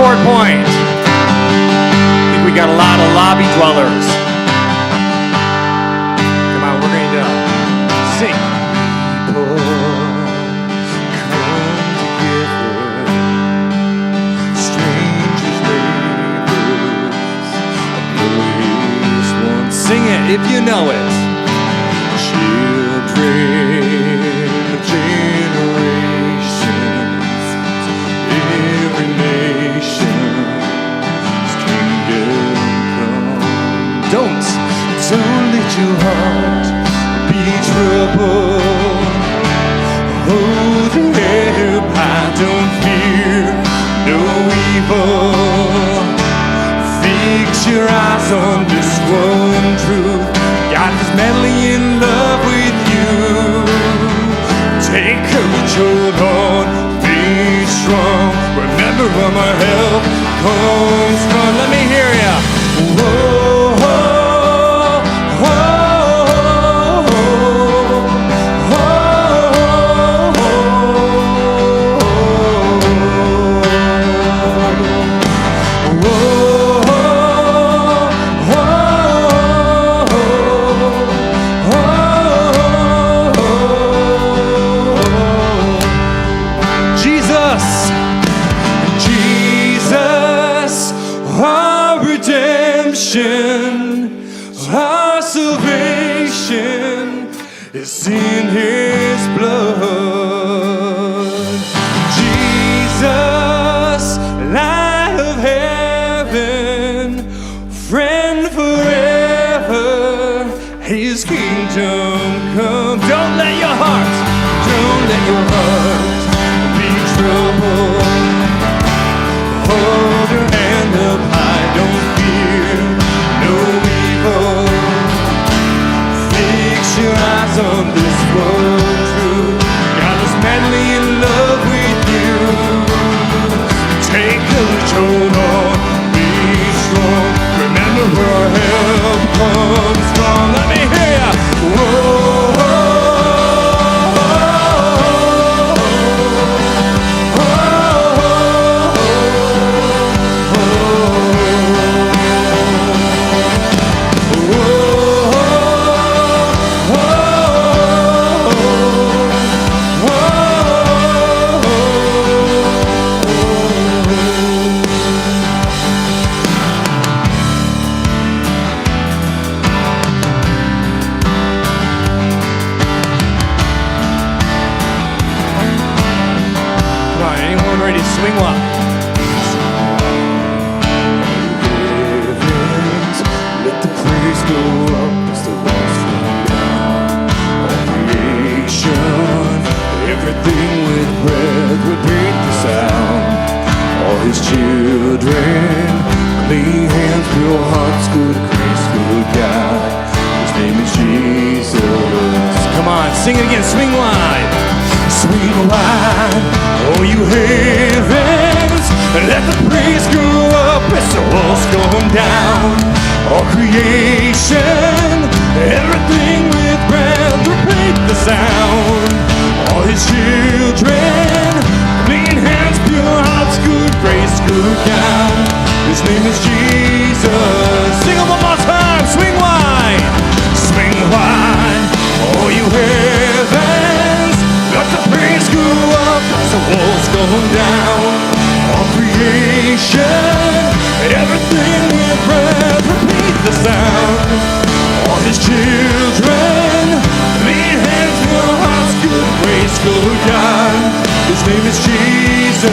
chord point. I think we got a lot of lobby dwellers. Come on, we're going to sing. People come together, strangers, neighbors, unlikeliest ones. Sing it if you know it. Children of generations, every nation, kingdom come. Don't let your heart be troubled. Hold your head up high, don't fear no evil. Fix your eyes on this one truth. God is madly in love with you. Take courage, hold on, be strong. Remember where my help comes from. Let me hear ya. Whoa. Our salvation is in His blood. Jesus, light of heaven, friend forever, His kingdom come. Don't let your heart be troubled. Hold your hand up high, don't fear no evil. Fix your eyes on this one truth. God is madly in love with you. Take courage, hold on, be strong. Remember where our help comes from. Let me hear ya. Whoa. Swing one. Let the praise go up as the walls come down. All creation, everything with breath, repeat the sound. All His children, clean hands, pure hearts, good grace, good God. His name is Jesus. Come on, sing it again. Swing wide. Swing wide, oh you heavens, let the praise go up as the walls come down. All creation, everything with breath, repeat the sound. All His children, clean hands, pure hearts, good grace, good God. His name is Jesus. Sing it one more time, swing wide, oh you heavens, let the praise go up as the walls go down. All creation, everything with breath, repeat the sound. All His children, clean hands, pure hearts, good grace, good God. His name is Jesus.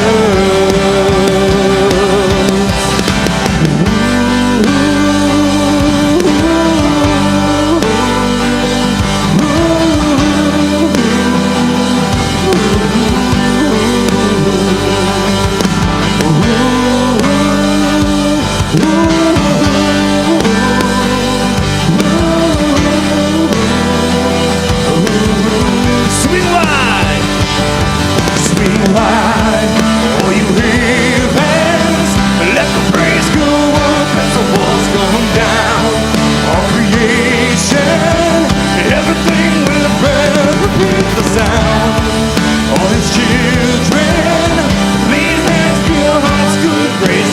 Grace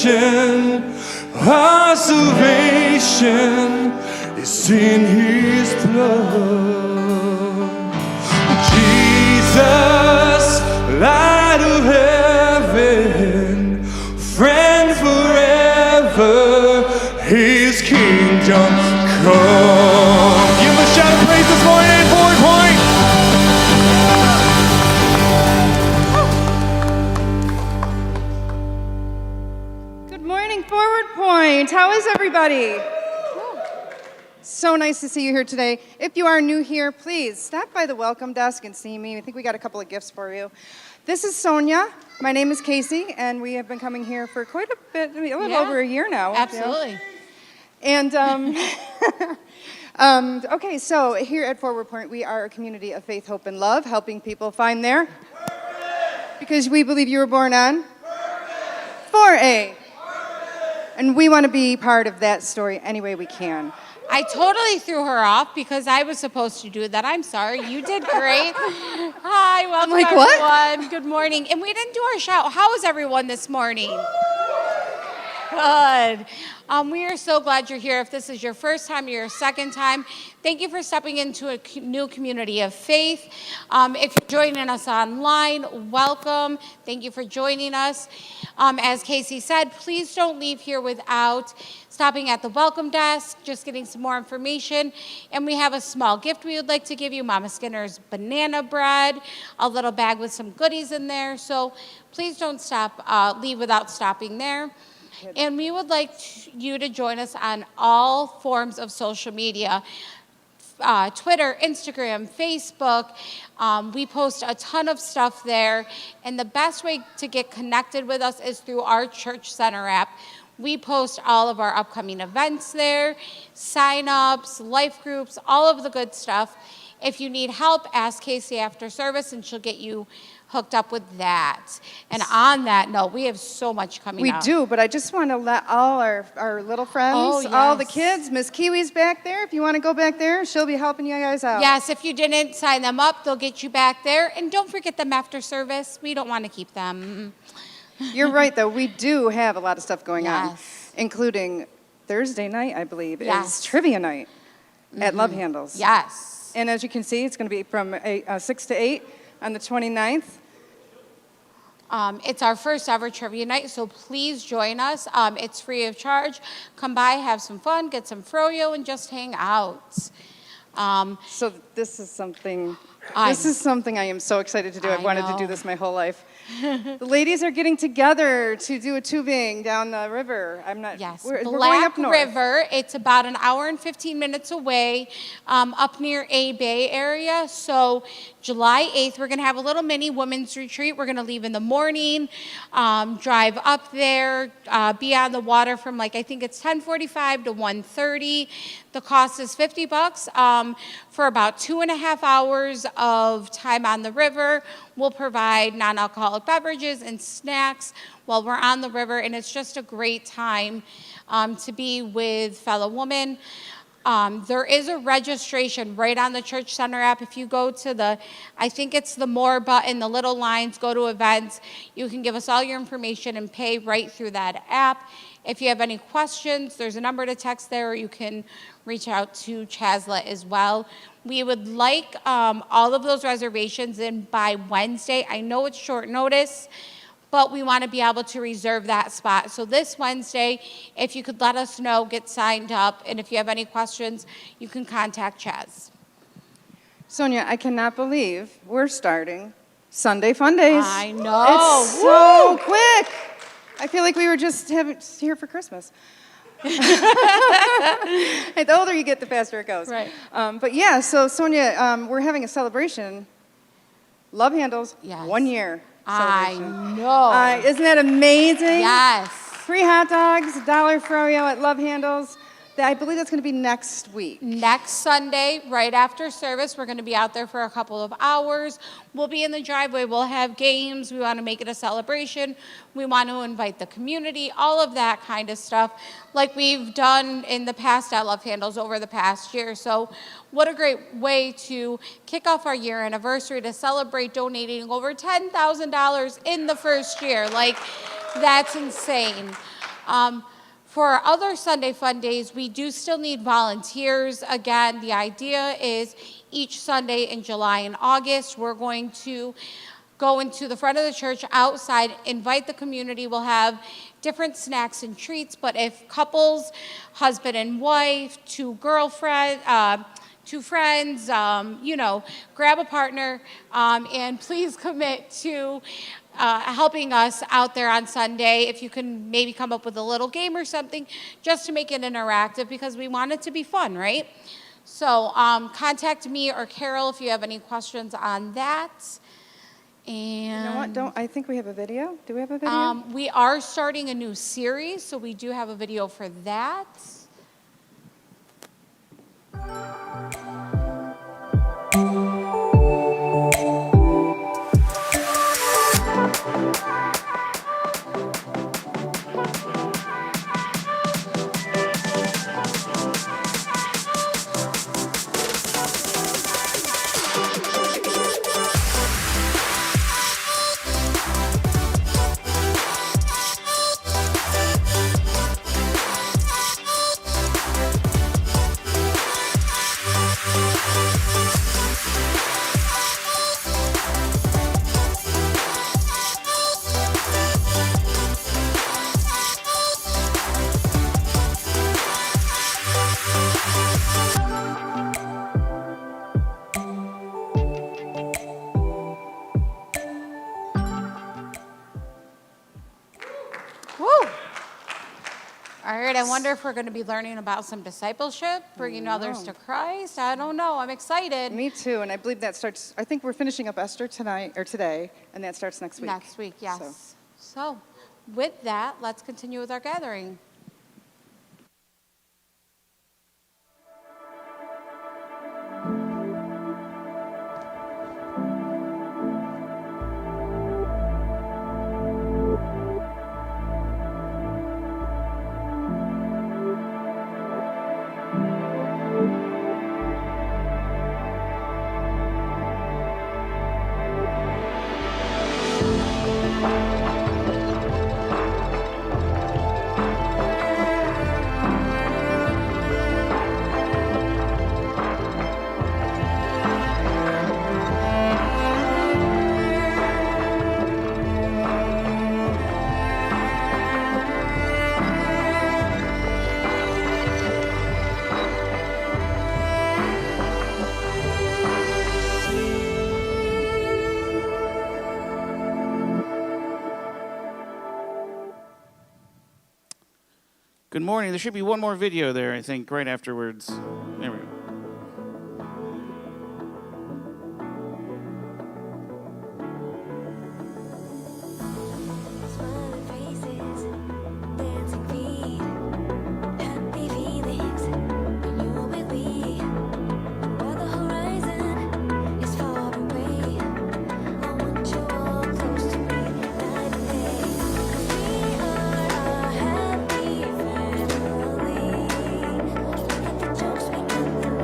redemption, our salvation is in his blood. Jesus, light of heaven, friend forever, his kingdom come. Give him a shout of praise this morning, Forward Point. Good morning, Forward Point. How is everybody? So nice to see you here today. If you are new here, please stop by the welcome desk and see me. I think we got a couple of gifts for you. This is Sonia. My name is Casey, and we have been coming here for quite a bit, a little over a year now. Absolutely. And okay, so here at Forward Point, we are a community of faith, hope, and love, helping people find their purpose. Because we believe you were born on purpose. For a purpose. And we want to be part of that story any way we can. I totally threw her off because I was supposed to do that. I'm sorry. You did great. Hi, welcome everyone. What? Good morning. And we didn't do our shout. How is everyone this morning? Good. We are so glad you're here. If this is your first time or your second time, thank you for stepping into a new community of faith. If you're joining us online, welcome. Thank you for joining us. As Casey said, please don't leave here without stopping at the welcome desk, just getting some more information. And we have a small gift we would like to give you, Mama Skinner's banana bread, a little bag with some goodies in there. So please don't leave without stopping there. And we would like you to join us on all forms of social media, Twitter, Instagram, Facebook. We post a ton of stuff there. And the best way to get connected with us is through our Church Center app. We post all of our upcoming events there, sign-ups, life groups, all of the good stuff. If you need help, ask Casey after service, and she'll get you hooked up with that. And on that note, we have so much coming up. We do, but I just want to let all our little friends, all the kids, Miss Kiwi's back there. If you want to go back there, she'll be helping you guys out. Yes, if you didn't sign them up, they'll get you back there. And don't forget them after service. We don't want to keep them. You're right, though. We do have a lot of stuff going on, including Thursday night, I believe, is trivia night at Love Handles. Yes. And as you can see, it's going to be from 6 to 8 on the 29th. It's our first ever trivia night, so please join us. It's free of charge. Come by, have some fun, get some froyo, and just hang out. So this is something I am so excited to do. I've wanted to do this my whole life. The ladies are getting together to do a tubing down the river. We're going up north. River. It's about an hour and 15 minutes away, up near A Bay area. So July 8th, we're going to have a little mini women's retreat. We're going to leave in the morning, drive up there, be on the water from I think it's 10:45 to 1:30. The cost is $50 for about 2.5 hours of time on the river. We'll provide non-alcoholic beverages and snacks while we're on the river, and it's just a great time to be with fellow women. There is a registration right on the Church Center app. If you go to I think it's the More button, the little lines, go to events, you can give us all your information and pay right through that app. If you have any questions, there's a number to text there, or you can reach out to Chasla as well. We would like all of those reservations in by Wednesday. I know it's short notice, but we want to be able to reserve that spot. So this Wednesday, if you could let us know, get signed up, and if you have any questions, you can contact Chaz. Sonia, I cannot believe we're starting Sunday Fun Days. I know. It's so quick. I feel like we were just here for Christmas. The older you get, the faster it goes. Right. But yeah, so Sonia, we're having a celebration. Love Handles, 1 year celebration. I know. Isn't that amazing? Yes. Free hot dogs, $1 froyo at Love Handles. I believe that's going to be next week. Next Sunday, right after service, we're going to be out there for a couple of hours. We'll be in the driveway. We'll have games. We want to make it a celebration. We want to invite the community, all of that kind of stuff, like we've done in the past at Love Handles over the past year. So what a great way to kick off our year anniversary, to celebrate donating over $10,000 in the first year. That's insane. For our other Sunday Fun Days, we do still need volunteers. Again, the idea is each Sunday in July and August, we're going to go into the front of the church outside, invite the community. We'll have different snacks and treats, but if couples, husband and wife, two friends, grab a partner, and please commit to helping us out there on Sunday. If you can maybe come up with a little game or something, just to make it interactive, because we want it to be fun, right? So contact me or Carol if you have any questions on that. And You know what? I think we have a video. Do we have a video? we are starting a new series, so we do have a video for that. All right, I wonder if we're going to be learning about some discipleship, bringing others to Christ. I don't know. I'm excited. Me too, and I believe that starts, I think we're finishing up Esther today, and that starts next week. Next week, yes. So with that, let's continue with our gathering. Good morning. There should be one more video there, I think, right afterwards. There we go. Smiling faces, dancing feet, happy feelings when you're with me. While the horizon is far away, I want you all close to me night and day. 'Cause we are a happy family. Look at the jokes we got.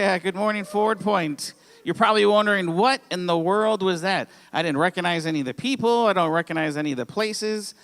Yeah, good morning, Forward Point. You're probably wondering, what in the world was that? I didn't recognize any of the people. I don't recognize any of the places.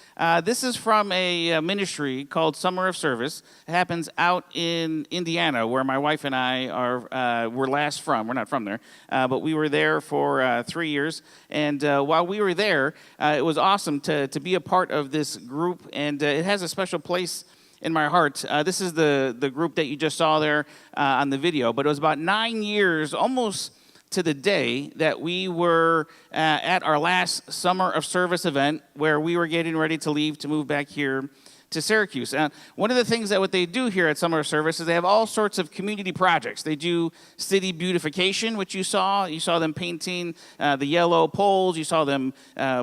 This is from a ministry called Summer of Service. It happens out in Indiana, where my wife and I were last from. We're not from there, but we were there for 3 years. And while we were there, it was awesome to be a part of this group, and it has a special place in my heart. This is the group that you just saw there on the video, but it was about 9 years, almost to the day, that we were at our last Summer of Service event, where we were getting ready to leave to move back here to Syracuse. One of the things that what they do here at Summer of Service is they have all sorts of community projects. They do city beautification, which you saw. You saw them painting the yellow poles. You saw them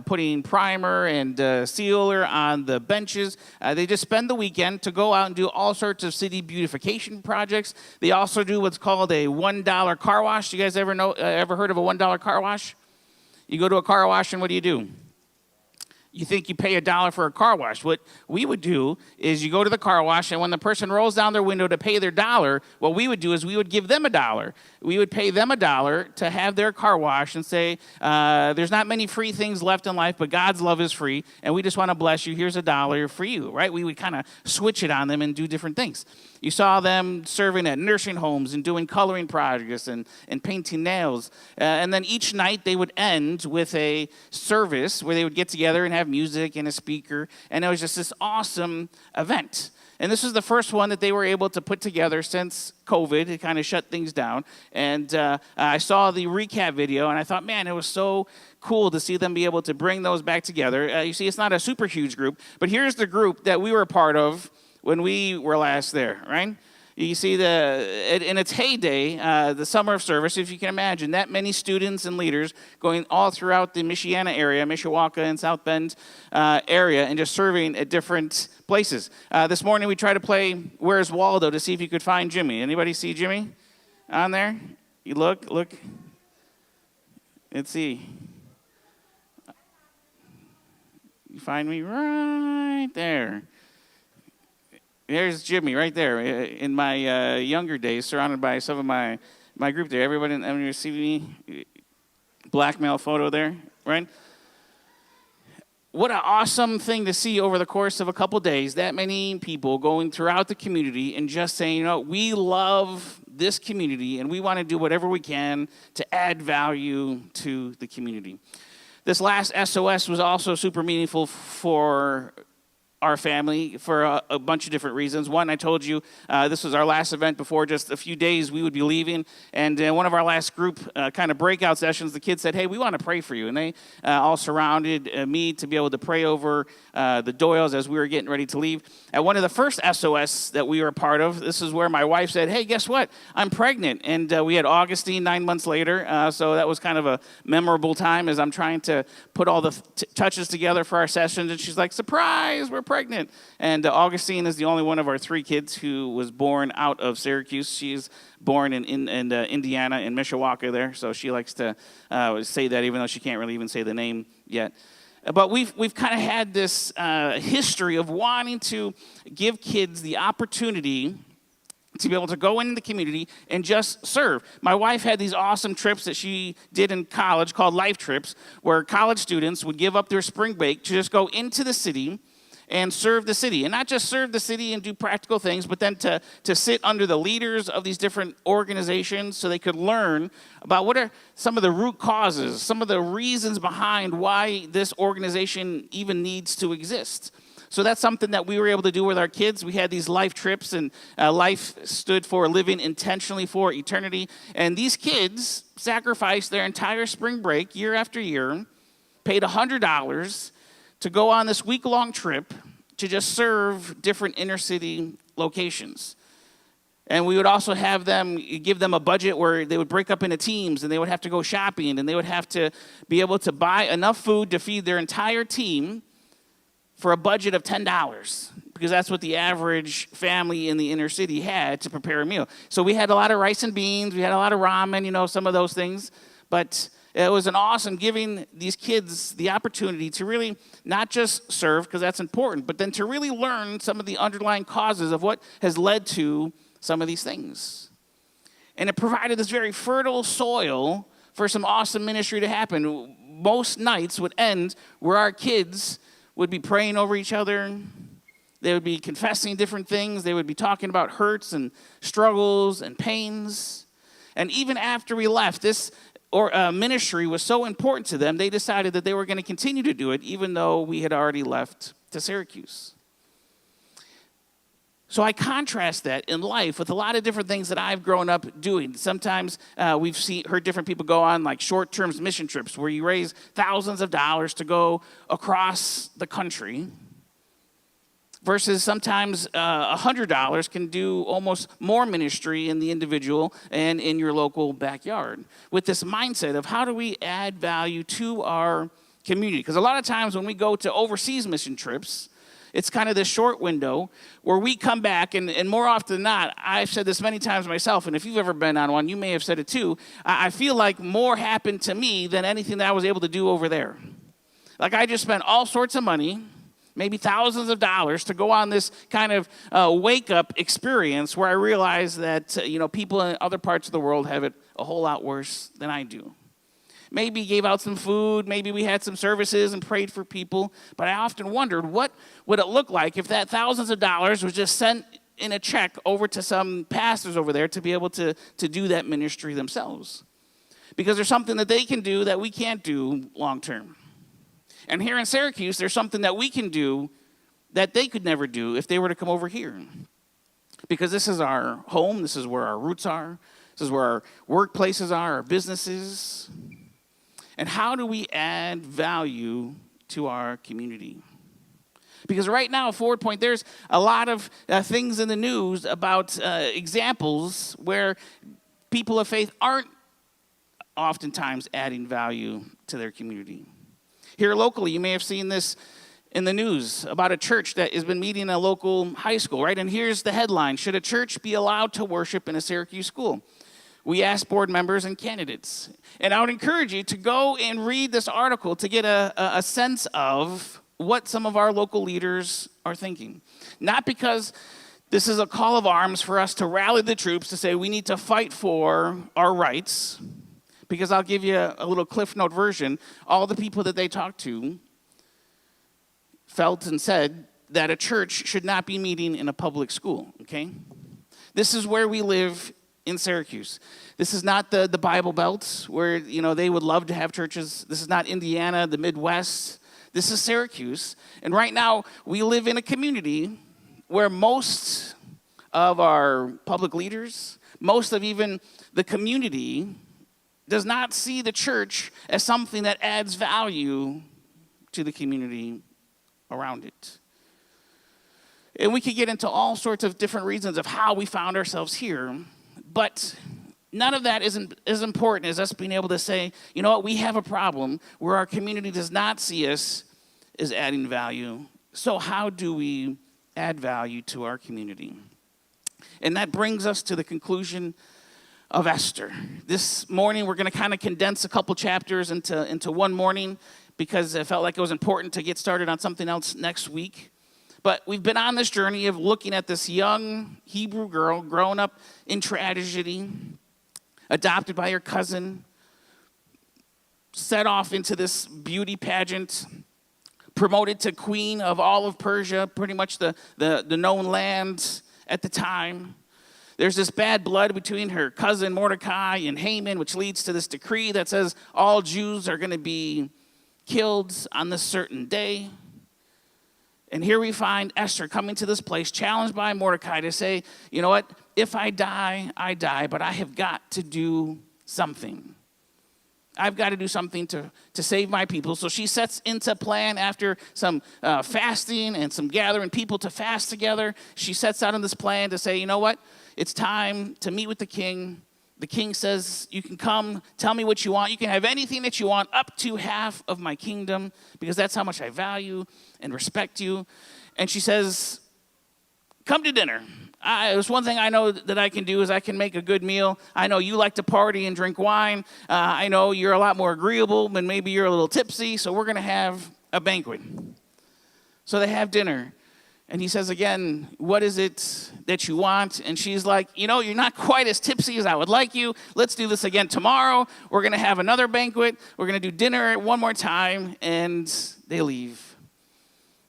putting primer and sealer on the benches. They just spend the weekend to go out and do all sorts of city beautification projects. They also do what's called a $1 car wash. You guys ever heard of a $1 car wash? You go to a car wash and what do? You think you pay $1 for a car wash. What we would do is you go to the car wash, and when the person rolls down their window to pay their $1, what we would do is we would give them $1. We would pay them $1 to have their car wash and say, there's not many free things left in life, but God's love is free, and we just want to bless you. Here's $1 for you, right? We would kind of switch it on them and do different things. You saw them serving at nursing homes and doing coloring projects and painting nails. And then each night they would end with a service where they would get together and have music and a speaker. And it was just this awesome event. And this was the first one that they were able to put together since COVID. It kind of shut things down. And I saw the recap video, and I thought, man, it was so cool to see them be able to bring those back together. You see, it's not a super huge group, but here's the group that we were a part of when we were last there, right? You see, in its heyday, the Summer of Service, if you can imagine, that many students and leaders going all throughout the Michiana area, Mishawaka and South Bend area, and just serving at different places. This morning we tried to play Where's Waldo to see if you could find Jimmy. Anybody see Jimmy on there? You look. Let's see. You find me right there. There's Jimmy right there. In my younger days, surrounded by some of my group there. Everybody, you see me? Blackmail photo there, right? What an awesome thing to see over the course of a couple days, that many people going throughout the community and just saying, we love this community and we want to do whatever we can to add value to the community. This last SOS was also super meaningful for our family for a bunch of different reasons. One, I told you this was our last event before just a few days we would be leaving. And in one of our last group kind of breakout sessions, the kids said, hey, we want to pray for you. And they all surrounded me to be able to pray over the Doyles as we were getting ready to leave. At one of the first SOS that we were a part of, this is where my wife said, hey, guess what? I'm pregnant. And we had Augustine 9 months later. So that was kind of a memorable time as I'm trying to put all the touches together for our sessions. And she's like, surprise, we're pregnant. And Augustine is the only one of our 3 kids who was born out of Syracuse. She's born in Indiana, in Mishawaka there, so she likes to say that even though she can't really even say the name yet. But we've kind of had this history of wanting to give kids the opportunity to be able to go into the community and just serve. My wife had these awesome trips that she did in college called life trips, where college students would give up their spring break to just go into the city and serve the city. And not just serve the city and do practical things, but then to sit under the leaders of these different organizations so they could learn about what are some of the root causes, some of the reasons behind why this organization even needs to exist. So that's something that we were able to do with our kids. We had these life trips, and life stood for living intentionally for eternity. And these kids sacrificed their entire spring break year after year, paid $100 to go on this week-long trip to just serve different inner-city locations. And we would also have them, give them a budget where they would break up into teams, and they would have to go shopping, and they would have to be able to buy enough food to feed their entire team for a budget of $10, because that's what the average family in the inner city had to prepare a meal. So we had a lot of rice and beans, we had a lot of ramen, some of those things, but it was an awesome giving these kids the opportunity to really not just serve, because that's important, but then to really learn some of the underlying causes of what has led to some of these things. And it provided this very fertile soil for some awesome ministry to happen. Most nights would end where our kids would be praying over each other. They would be confessing different things. They would be talking about hurts and struggles and pains. And even after we left, this ministry was so important to them, they decided that they were going to continue to do it, even though we had already left to Syracuse. So I contrast that in life with a lot of different things that I've grown up doing. Sometimes we've heard different people go on like short-term mission trips where you raise thousands of dollars to go across the country, versus sometimes $100 can do almost more ministry in the individual and in your local backyard, with this mindset of how do we add value to our community. Because a lot of times when we go to overseas mission trips, it's kind of this short window where we come back, and more often than not, I've said this many times myself, and if you've ever been on one, you may have said it too, I feel like more happened to me than anything that I was able to do over there. Like I just spent all sorts of money, maybe thousands of dollars, to go on this kind of wake-up experience where I realized that people in other parts of the world have it a whole lot worse than I do. Maybe gave out some food, maybe we had some services and prayed for people, but I often wondered what would it look like if that thousands of dollars was just sent in a check over to some pastors over there to be able to do that ministry themselves. Because there's something that they can do that we can't do long term. And here in Syracuse, there's something that we can do that they could never do if they were to come over here. Because this is our home, this is where our roots are, this is where our workplaces are, our businesses. And how do we add value to our community? Because right now, Forward Point, there's a lot of things in the news about examples where people of faith aren't oftentimes adding value to their community. Here locally, you may have seen this in the news about a church that has been meeting in a local high school, right? And here's the headline: should a church be allowed to worship in a Syracuse school? We asked board members and candidates. And I would encourage you to go and read this article to get a sense of what some of our local leaders are thinking. Not because this is a call of arms for us to rally the troops to say we need to fight for our rights, because I'll give you a little Cliff Note version. All the people that they talked to felt and said that a church should not be meeting in a public school, okay? This is where we live in Syracuse. This is not the Bible Belt where, they would love to have churches. This is not Indiana, the Midwest. This is Syracuse. And right now, we live in a community where most of our public leaders, most of even the community, does not see the church as something that adds value to the community around it. And we could get into all sorts of different reasons of how we found ourselves here, but none of that isn't as important as us being able to say, you know what, we have a problem where our community does not see us as adding value. So how do we add value to our community? And that brings us to the conclusion of Esther. This morning, we're going to kind of condense a couple chapters into one morning, because I felt like it was important to get started on something else next week. But we've been on this journey of looking at this young Hebrew girl growing up in tragedy, adopted by her cousin, set off into this beauty pageant, promoted to queen of all of Persia, pretty much the known land at the time. There's this bad blood between her cousin Mordecai and Haman, which leads to this decree that says all Jews are going to be killed on this certain day. And here we find Esther coming to this place, challenged by Mordecai to say, you know what, if I die, I die, but I have got to do something. I've got to do something to save my people. So she sets into plan after some fasting and some gathering people to fast together. She sets out on this plan to say, you know what, it's time to meet with the king. The king says, you can come, tell me what you want. You can have anything that you want, up to half of my kingdom, because that's how much I value and respect you. And she says, come to dinner. There's one thing I know that I can do is I can make a good meal. I know you like to party and drink wine. I know you're a lot more agreeable, and maybe you're a little tipsy, so we're going to have a banquet. So they have dinner. And he says again, what is it that you want? And she's like, you're not quite as tipsy as I would like you. Let's do this again tomorrow. We're going to have another banquet. We're going to do dinner one more time. And they leave.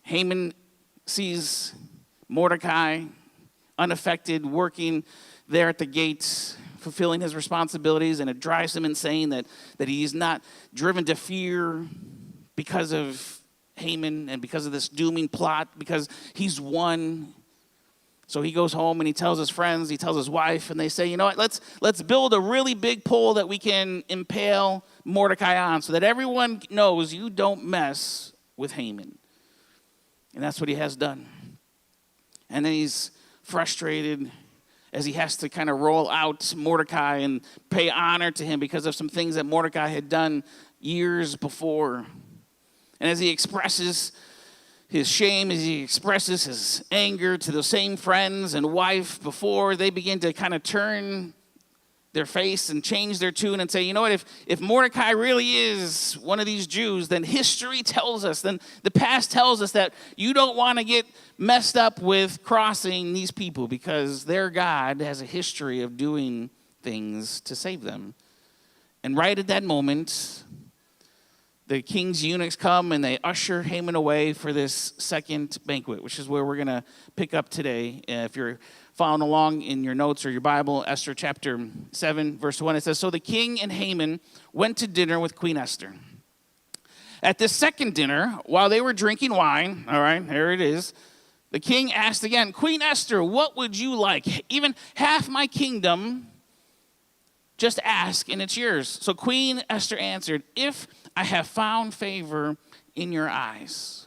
Haman sees Mordecai unaffected, working there at the gates, fulfilling his responsibilities, and it drives him insane that he's not driven to fear because of Haman and because of this dooming plot, because he's won. So he goes home and he tells his friends, he tells his wife, and they say, you know what, let's build a really big pole that we can impale Mordecai on so that everyone knows you don't mess with Haman. And that's what he has done. And then he's frustrated as he has to kind of roll out Mordecai and pay honor to him because of some things that Mordecai had done years before. And as he expresses his shame, as he expresses his anger to those same friends and wife before, they begin to kind of turn their face and change their tune and say, you know what, if Mordecai really is one of these Jews, then history tells us, then the past tells us that you don't want to get messed up with crossing these people because their God has a history of doing things to save them. And right at that moment, the king's eunuchs come and they usher Haman away for this second banquet, which is where we're going to pick up today. If you're following along in your notes or your Bible, Esther chapter 7, verse 1, it says, so the king and Haman went to dinner with Queen Esther. At this second dinner, while they were drinking wine, all right, there it is, the king asked again, Queen Esther, what would you like? Even half my kingdom, just ask and it's yours. So Queen Esther answered, if I have found favor in your eyes.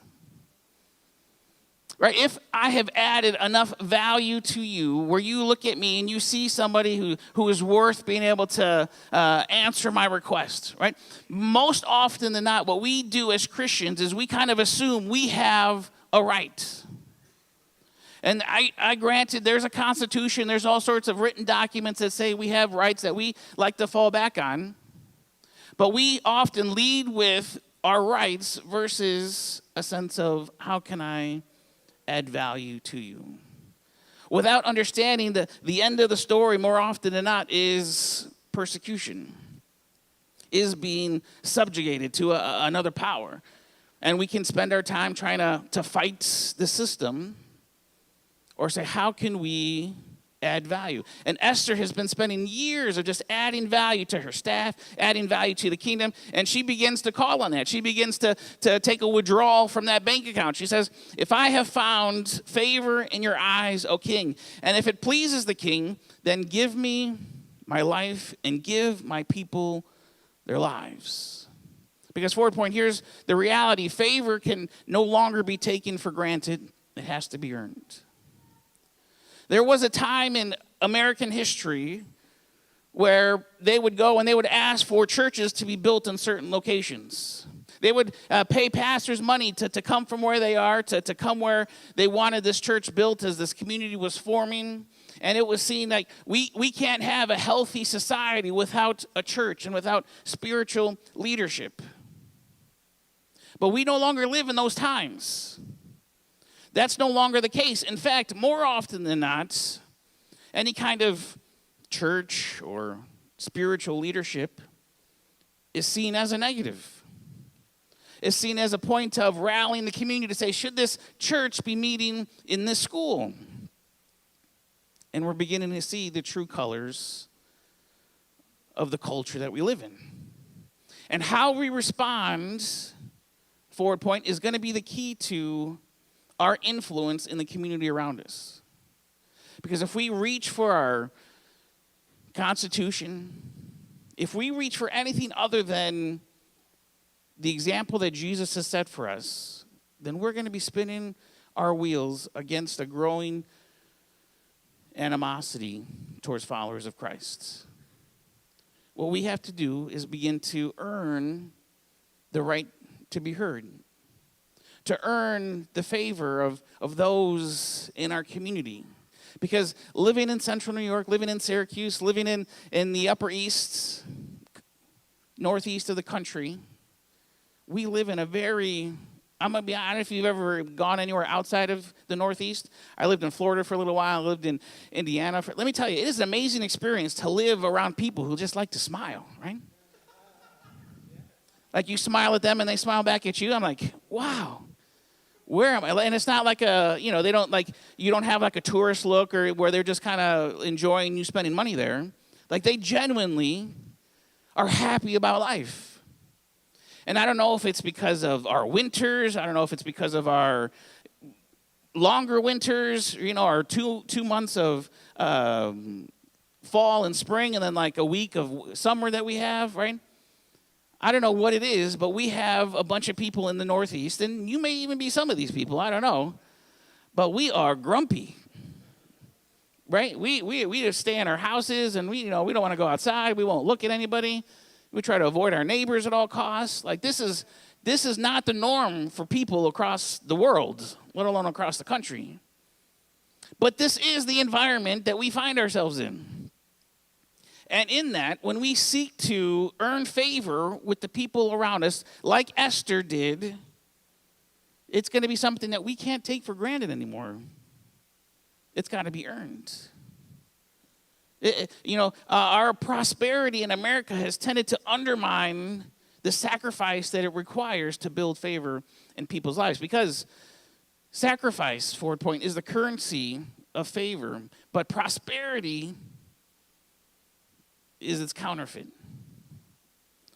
Right? If I have added enough value to you where you look at me and you see somebody who is worth being able to answer my request, right? Most often than not, what we do as Christians is we kind of assume we have a right. And I granted there's a constitution, there's all sorts of written documents that say we have rights that we like to fall back on. But we often lead with our rights versus a sense of how can I add value to you? Without understanding that the end of the story more often than not is persecution, is being subjugated to another power. And we can spend our time trying to fight the system or say, how can we add value? And Esther has been spending years of just adding value to her staff, adding value to the kingdom, and she begins to call on that. She begins to take a withdrawal from that bank account. She says, if I have found favor in your eyes, O king, and if it pleases the king, then give me my life and give my people their lives. Because forward point, here's the reality. Favor can no longer be taken for granted. It has to be earned. There was a time in American history where they would go and they would ask for churches to be built in certain locations. They would pay pastors money to come from where they are, to come where they wanted this church built as this community was forming. And it was seen like we can't have a healthy society without a church and without spiritual leadership. But we no longer live in those times. That's no longer the case. In fact, more often than not, any kind of church or spiritual leadership is seen as a negative. Is seen as a point of rallying the community to say, should this church be meeting in this school? And we're beginning to see the true colors of the culture that we live in. And how we respond, forward point, is going to be the key to our influence in the community around us. Because if we reach for our Constitution, if we reach for anything other than the example that Jesus has set for us, then we're going to be spinning our wheels against a growing animosity towards followers of Christ. What we have to do is begin to earn the right to be heard, to earn the favor of those in our community. Because living in central New York, living in Syracuse, living in the Upper East, northeast of the country, we live in a very I'm going to be honest, if you've ever gone anywhere outside of the Northeast. I lived in Florida for a little while. I lived in Indiana. Let me tell you, it is an amazing experience to live around people who just like to smile, right? Like you smile at them and they smile back at you. I'm like, wow, where am I? And it's not like they don't like, you don't have like a tourist look or where they're just kind of enjoying you spending money there. Like they genuinely are happy about life. And I don't know if it's because of our winters. I don't know if it's because of our longer winters, our two months of fall and spring and then like a week of summer that we have, right? I don't know what it is, but we have a bunch of people in the Northeast, and you may even be some of these people, I don't know, but we are grumpy, right? We just stay in our houses, and we don't want to go outside. We won't look at anybody. We try to avoid our neighbors at all costs. Like this is not the norm for people across the world, let alone across the country. But this is the environment that we find ourselves in. And in that, when we seek to earn favor with the people around us, like Esther did, it's going to be something that we can't take for granted anymore. It's got to be earned. Our prosperity in America has tended to undermine the sacrifice that it requires to build favor in people's lives. Because sacrifice, forward point, is the currency of favor, but prosperity is its counterfeit.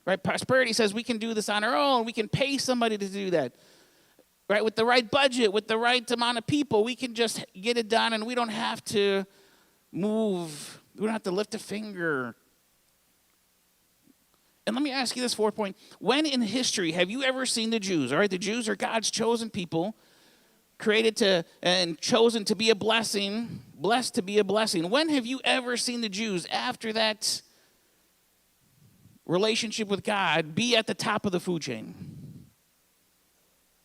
Right? Prosperity says we can do this on our own. We can pay somebody to do that. Right? With the right budget, with the right amount of people, we can just get it done, and we don't have to move. We don't have to lift a finger. And let me ask you this, fourth point. When in history have you ever seen the Jews? All right, the Jews are God's chosen people, created to and chosen to be a blessing, blessed to be a blessing. When have you ever seen the Jews after that relationship with God be at the top of the food chain?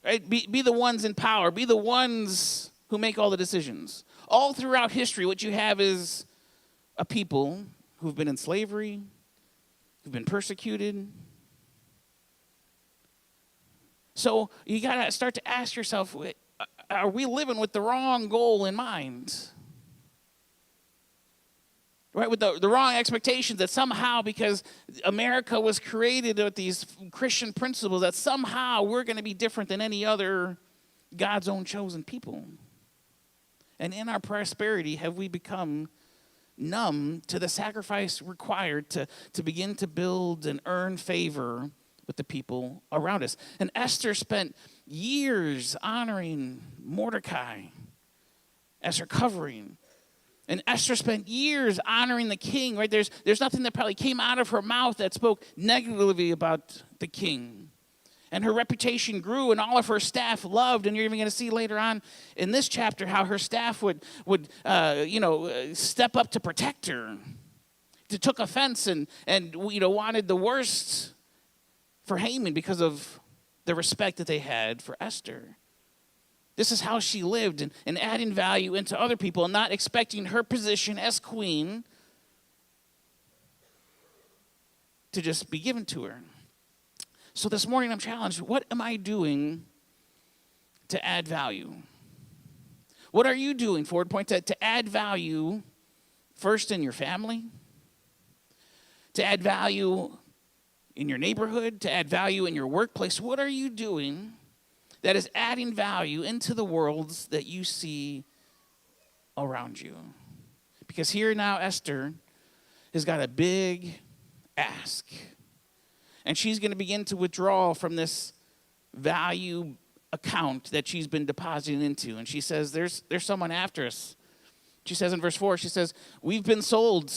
Right? Be the ones in power. Be the ones who make all the decisions. All throughout history, what you have is a people who've been in slavery, who've been persecuted. So you got to start to ask yourself, are we living with the wrong goal in mind? Right, with the wrong expectations that somehow, because America was created with these Christian principles, that somehow we're going to be different than any other God's own chosen people. And in our prosperity, have we become numb to the sacrifice required to begin to build and earn favor with the people around us? And Esther spent years honoring Mordecai as her covering. And Esther spent years honoring the king, right? There's nothing that probably came out of her mouth that spoke negatively about the king. And her reputation grew, and all of her staff loved. And you're even going to see later on in this chapter how her staff would step up to protect her. They took offense and wanted the worst for Haman because of the respect that they had for Esther. This is how she lived, and adding value into other people and not expecting her position as queen to just be given to her. So this morning I'm challenged, what am I doing to add value? What are you doing, forward point, to add value first in your family, to add value in your neighborhood, to add value in your workplace? What are you doing that is adding value into the worlds that you see around you? Because here now Esther has got a big ask. And she's going to begin to withdraw from this value account that she's been depositing into. And she says, there's someone after us. She says in verse 4, she says, we've been sold.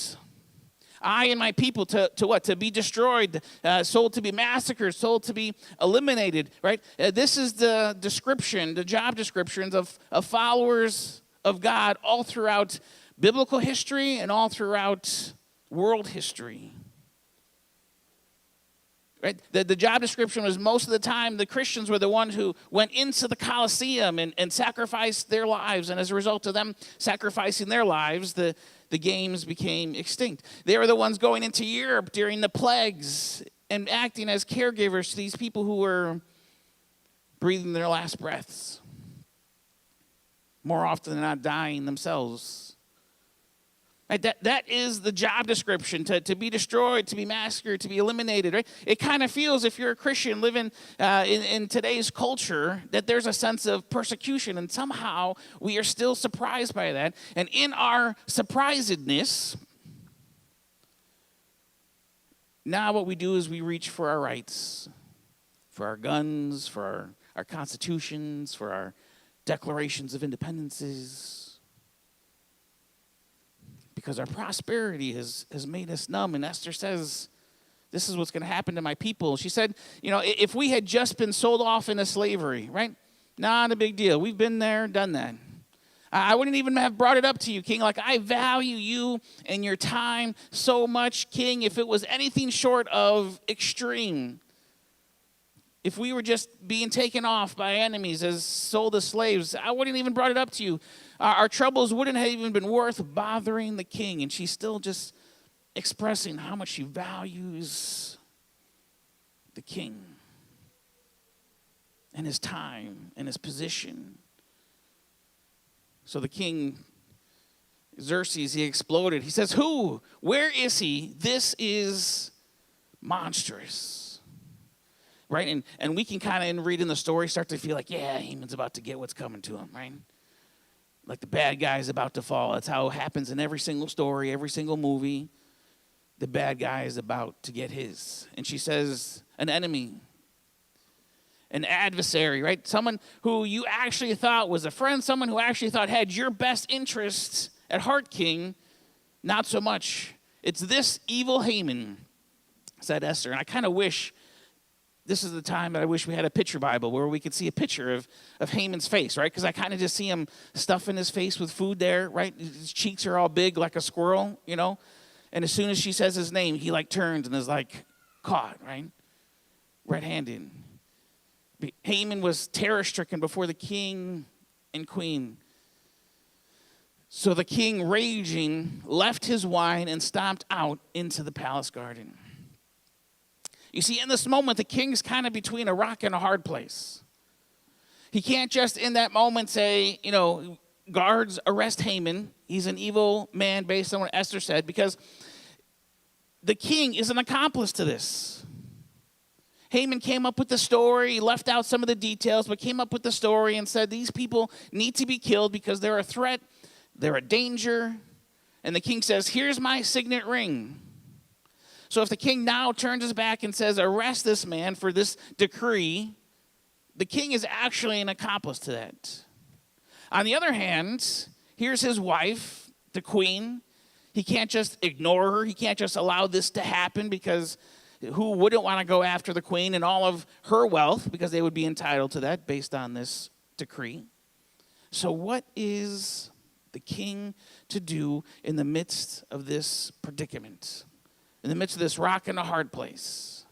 I and my people to what? To be destroyed, sold to be massacred, sold to be eliminated, right? This is the description, the job descriptions of followers of God all throughout biblical history and all throughout world history. Right? The job description was most of the time the Christians were the ones who went into the Colosseum and sacrificed their lives. And as a result of them sacrificing their lives, the games became extinct. They were the ones going into Europe during the plagues and acting as caregivers to these people who were breathing their last breaths. More often than not, dying themselves. Right? That is the job description, to be destroyed, to be massacred, to be eliminated. Right? It kind of feels, if you're a Christian living in today's culture, that there's a sense of persecution, and somehow we are still surprised by that. And in our surprisedness, now what we do is we reach for our rights, for our guns, for our constitutions, for our declarations of independences, because our prosperity has made us numb. And Esther says, this is what's going to happen to my people. She said, if we had just been sold off into slavery, right? Not a big deal. We've been there, done that. I wouldn't even have brought it up to you, King. Like, I value you and your time so much, King. If it was anything short of extreme, if we were just being taken off by enemies as sold as slaves, I wouldn't even brought it up to you. Our troubles wouldn't have even been worth bothering the king. And she's still just expressing how much she values the king and his time and his position. So the king, Xerxes, he exploded. He says, who? Where is he? This is monstrous. Right? And we can kind of, reading the story, start to feel like, yeah, Haman's about to get what's coming to him, right? Like the bad guy's about to fall. That's how it happens in every single story, every single movie. The bad guy is about to get his. And she says, an enemy, an adversary, right? Someone who you actually thought was a friend, someone who actually thought had your best interests at heart, King. Not so much. It's this evil Haman, said Esther. And I kind of wish this is the time that I wish we had a picture Bible where we could see a picture of Haman's face, right? Because I kind of just see him stuffing his face with food there, right? His cheeks are all big like a squirrel, And as soon as she says his name, he turns and is caught, right? Red-handed. Haman was terror-stricken before the king and queen. So the king, raging, left his wine and stomped out into the palace garden. You see, in this moment, the king's kind of between a rock and a hard place. He can't just in that moment say, guards, arrest Haman. He's an evil man based on what Esther said, because the king is an accomplice to this. Haman came up with the story, left out some of the details, but came up with the story and said these people need to be killed because they're a threat, they're a danger. And the king says, here's my signet ring. So if the king now turns his back and says, arrest this man for this decree, the king is actually an accomplice to that. On the other hand, here's his wife, the queen. He can't just ignore her. He can't just allow this to happen, because who wouldn't want to go after the queen and all of her wealth, because they would be entitled to that based on this decree. So what is the king to do in the midst of this predicament? In the midst of this rock and a hard place?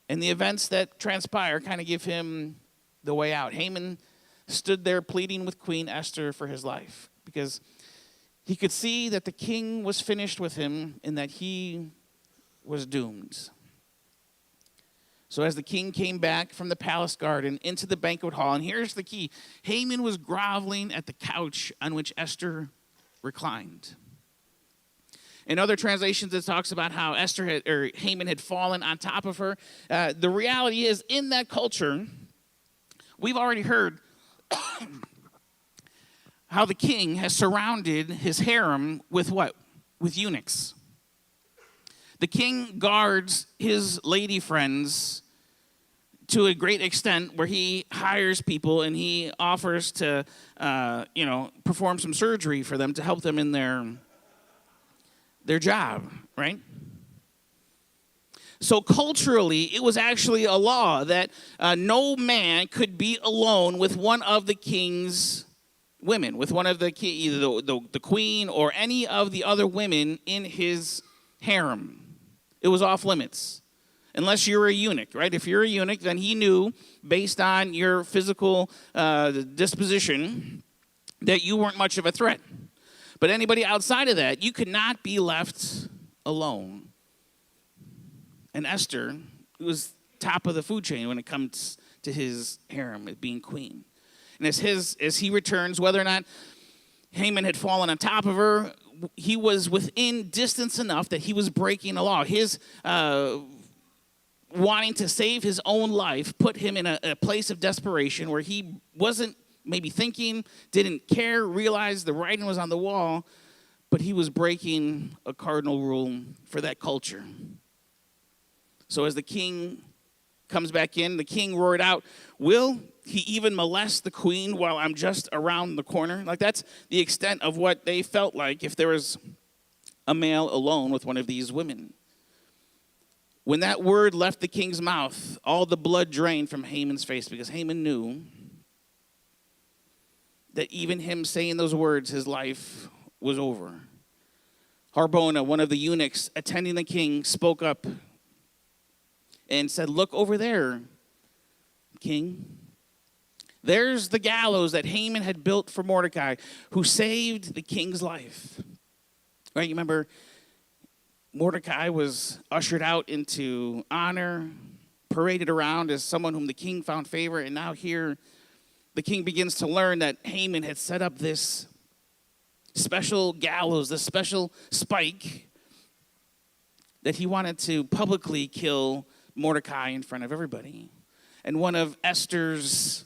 And the events that transpire kind of give him the way out. Haman stood there pleading with Queen Esther for his life, because he could see that the king was finished with him and that he was doomed. So as the king came back from the palace garden into the banquet hall, and here's the key, Haman was groveling at the couch on which Esther reclined. In other translations, it talks about how Haman had fallen on top of her. The reality is, in that culture, we've already heard how the king has surrounded his harem with what? With eunuchs. The king guards his lady friends to a great extent, where he hires people and he offers to, perform some surgery for them to help them in their job, right? So culturally, it was actually a law that no man could be alone with one of the king's women, with one of either the queen or any of the other women in his harem. It was off limits, unless you're a eunuch, right? If you're a eunuch, then he knew, based on your physical disposition, that you weren't much of a threat. But anybody outside of that, you could not be left alone. And Esther was top of the food chain when it comes to his harem, being queen. And as he returns, whether or not Haman had fallen on top of her, he was within distance enough that he was breaking a law. His wanting to save his own life put him in a place of desperation where he wasn't maybe thinking, didn't care, realized the writing was on the wall, but he was breaking a cardinal rule for that culture. So as the king comes back in, the king roared out, "Will he even molest the queen while I'm just around the corner?" Like, that's the extent of what they felt like if there was a male alone with one of these women. When that word left the king's mouth, all the blood drained from Haman's face, because Haman knew that even him saying those words, his life was over. Harbona, one of the eunuchs attending the king, spoke up and said, "Look over there, king. There's the gallows that Haman had built for Mordecai, who saved the king's life." Right? You remember Mordecai was ushered out into honor, paraded around as someone whom the king found favor, and now here the king begins to learn that Haman had set up this special gallows, this special spike, that he wanted to publicly kill Mordecai in front of everybody. And one of Esther's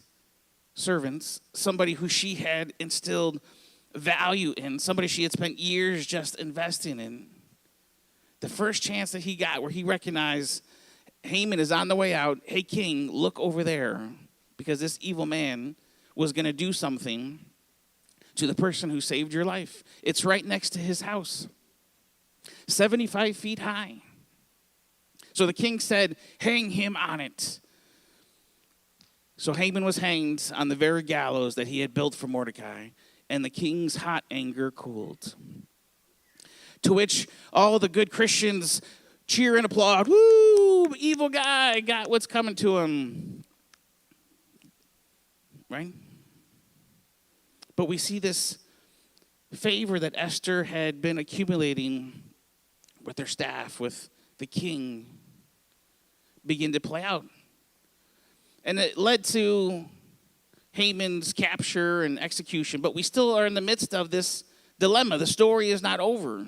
servants, somebody who she had instilled value in, somebody she had spent years just investing in, the first chance that he got where he recognized Haman is on the way out, "Hey, king, look over there," because this evil man was going to do something to the person who saved your life. It's right next to his house, 75 feet high. So the king said, "Hang him on it." So Haman was hanged on the very gallows that he had built for Mordecai, and the king's hot anger cooled. To which all the good Christians cheer and applaud. "Woo, evil guy got what's coming to him." Right? But we see this favor that Esther had been accumulating with her staff, with the king, begin to play out. And it led to Haman's capture and execution. But we still are in the midst of this dilemma. The story is not over.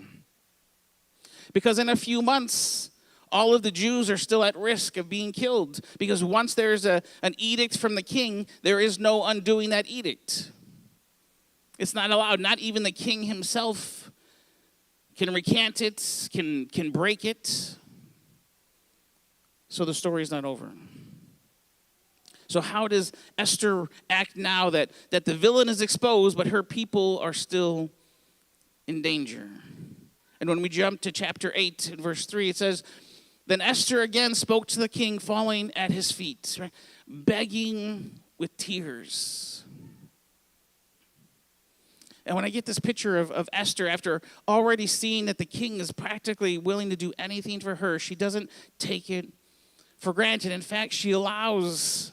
Because in a few months, all of the Jews are still at risk of being killed. Because once there's an edict from the king, there is no undoing that edict. It's not allowed. Not even the king himself can recant it, can break it. So the story is not over. So how does Esther act now that the villain is exposed, but her people are still in danger? And when we jump to chapter 8, in verse 3, it says, "Then Esther again spoke to the king, falling at his feet," right? Begging with tears. And when I get this picture of Esther, after already seeing that the king is practically willing to do anything for her, she doesn't take it for granted. In fact, she allows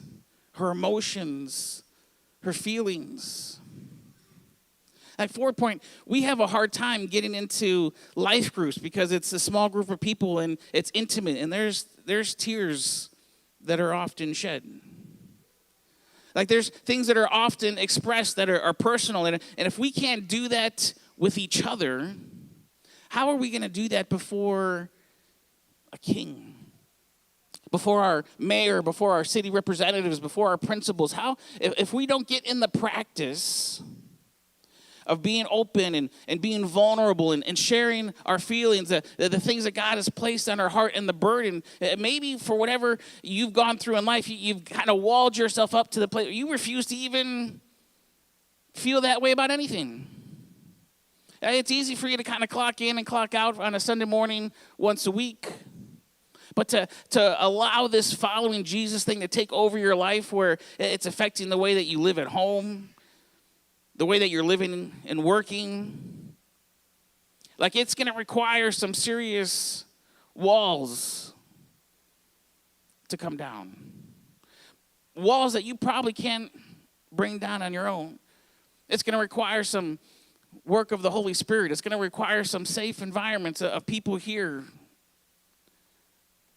her emotions, her feelings. At 4 Point, we have a hard time getting into life groups because it's a small group of people and it's intimate, and there's tears that are often shed. Like, there's things that are often expressed that are personal, and if we can't do that with each other, how are we going to do that before a king? Before our mayor, before our city representatives, before our principals? How, if we don't get in the practice of being open and being vulnerable and sharing our feelings, the things that God has placed on our heart, and the burden, maybe for whatever you've gone through in life, you've kind of walled yourself up to the place where you refuse to even feel that way about anything. It's easy for you to kind of clock in and clock out on a Sunday morning once a week. But to allow this following Jesus thing to take over your life, where it's affecting the way that you live at home, the way that you're living and working, like, it's going to require some serious walls to come down. Walls that you probably can't bring down on your own. It's going to require some work of the Holy Spirit. It's going to require some safe environments of people here.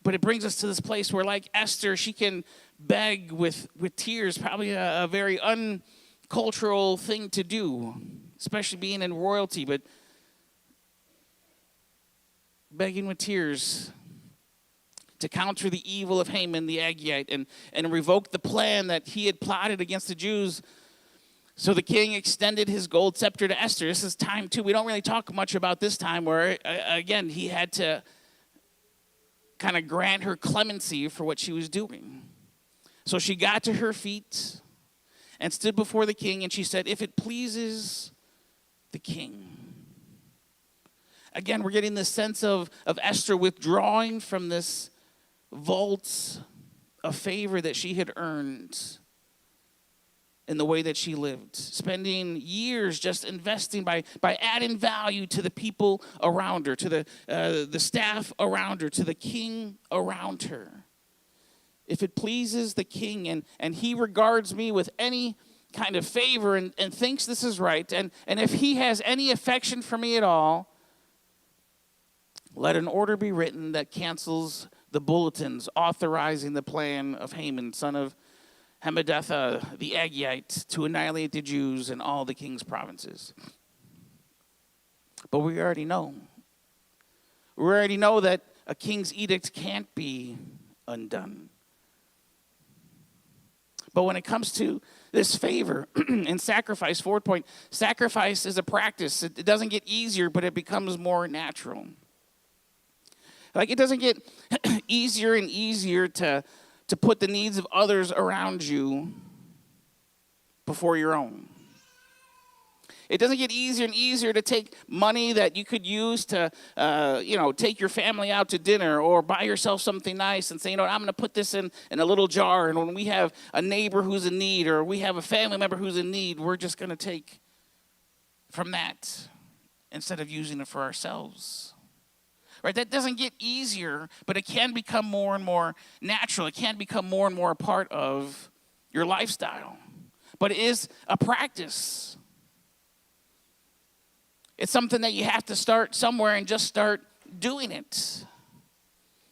But it brings us to this place where, like Esther, she can beg with tears, probably a very uncultural thing to do, especially being in royalty, but begging with tears to counter the evil of Haman the Agagite and revoke the plan that he had plotted against the Jews. So the king extended his gold scepter to Esther. This is time, too. We don't really talk much about this time where, again, he had to kind of grant her clemency for what she was doing. So she got to her feet and stood before the king, and she said, "If it pleases the king." Again, we're getting this sense of Esther withdrawing from this vault of favor that she had earned in the way that she lived, spending years just investing by adding value to the people around her, to the staff around her, to the king around her. If it pleases the king and he regards me with any kind of favor and thinks this is right, and if he has any affection for me at all, let an order be written that cancels the bulletins authorizing the plan of Haman, son of Hammedatha the Agagite, to annihilate the Jews in all the king's provinces. But we already know. We already know that a king's edict can't be undone. But when it comes to this favor and sacrifice, forward point, sacrifice is a practice. It doesn't get easier, but it becomes more natural. Like, it doesn't get easier and easier to put the needs of others around you before your own. It doesn't get easier and easier to take money that you could use to, take your family out to dinner or buy yourself something nice and say, I'm going to put this in a little jar, and when we have a neighbor who's in need or we have a family member who's in need, we're just going to take from that instead of using it for ourselves. Right? That doesn't get easier, but it can become more and more natural. It can become more and more a part of your lifestyle. But it is a practice. It's something that you have to start somewhere and just start doing it.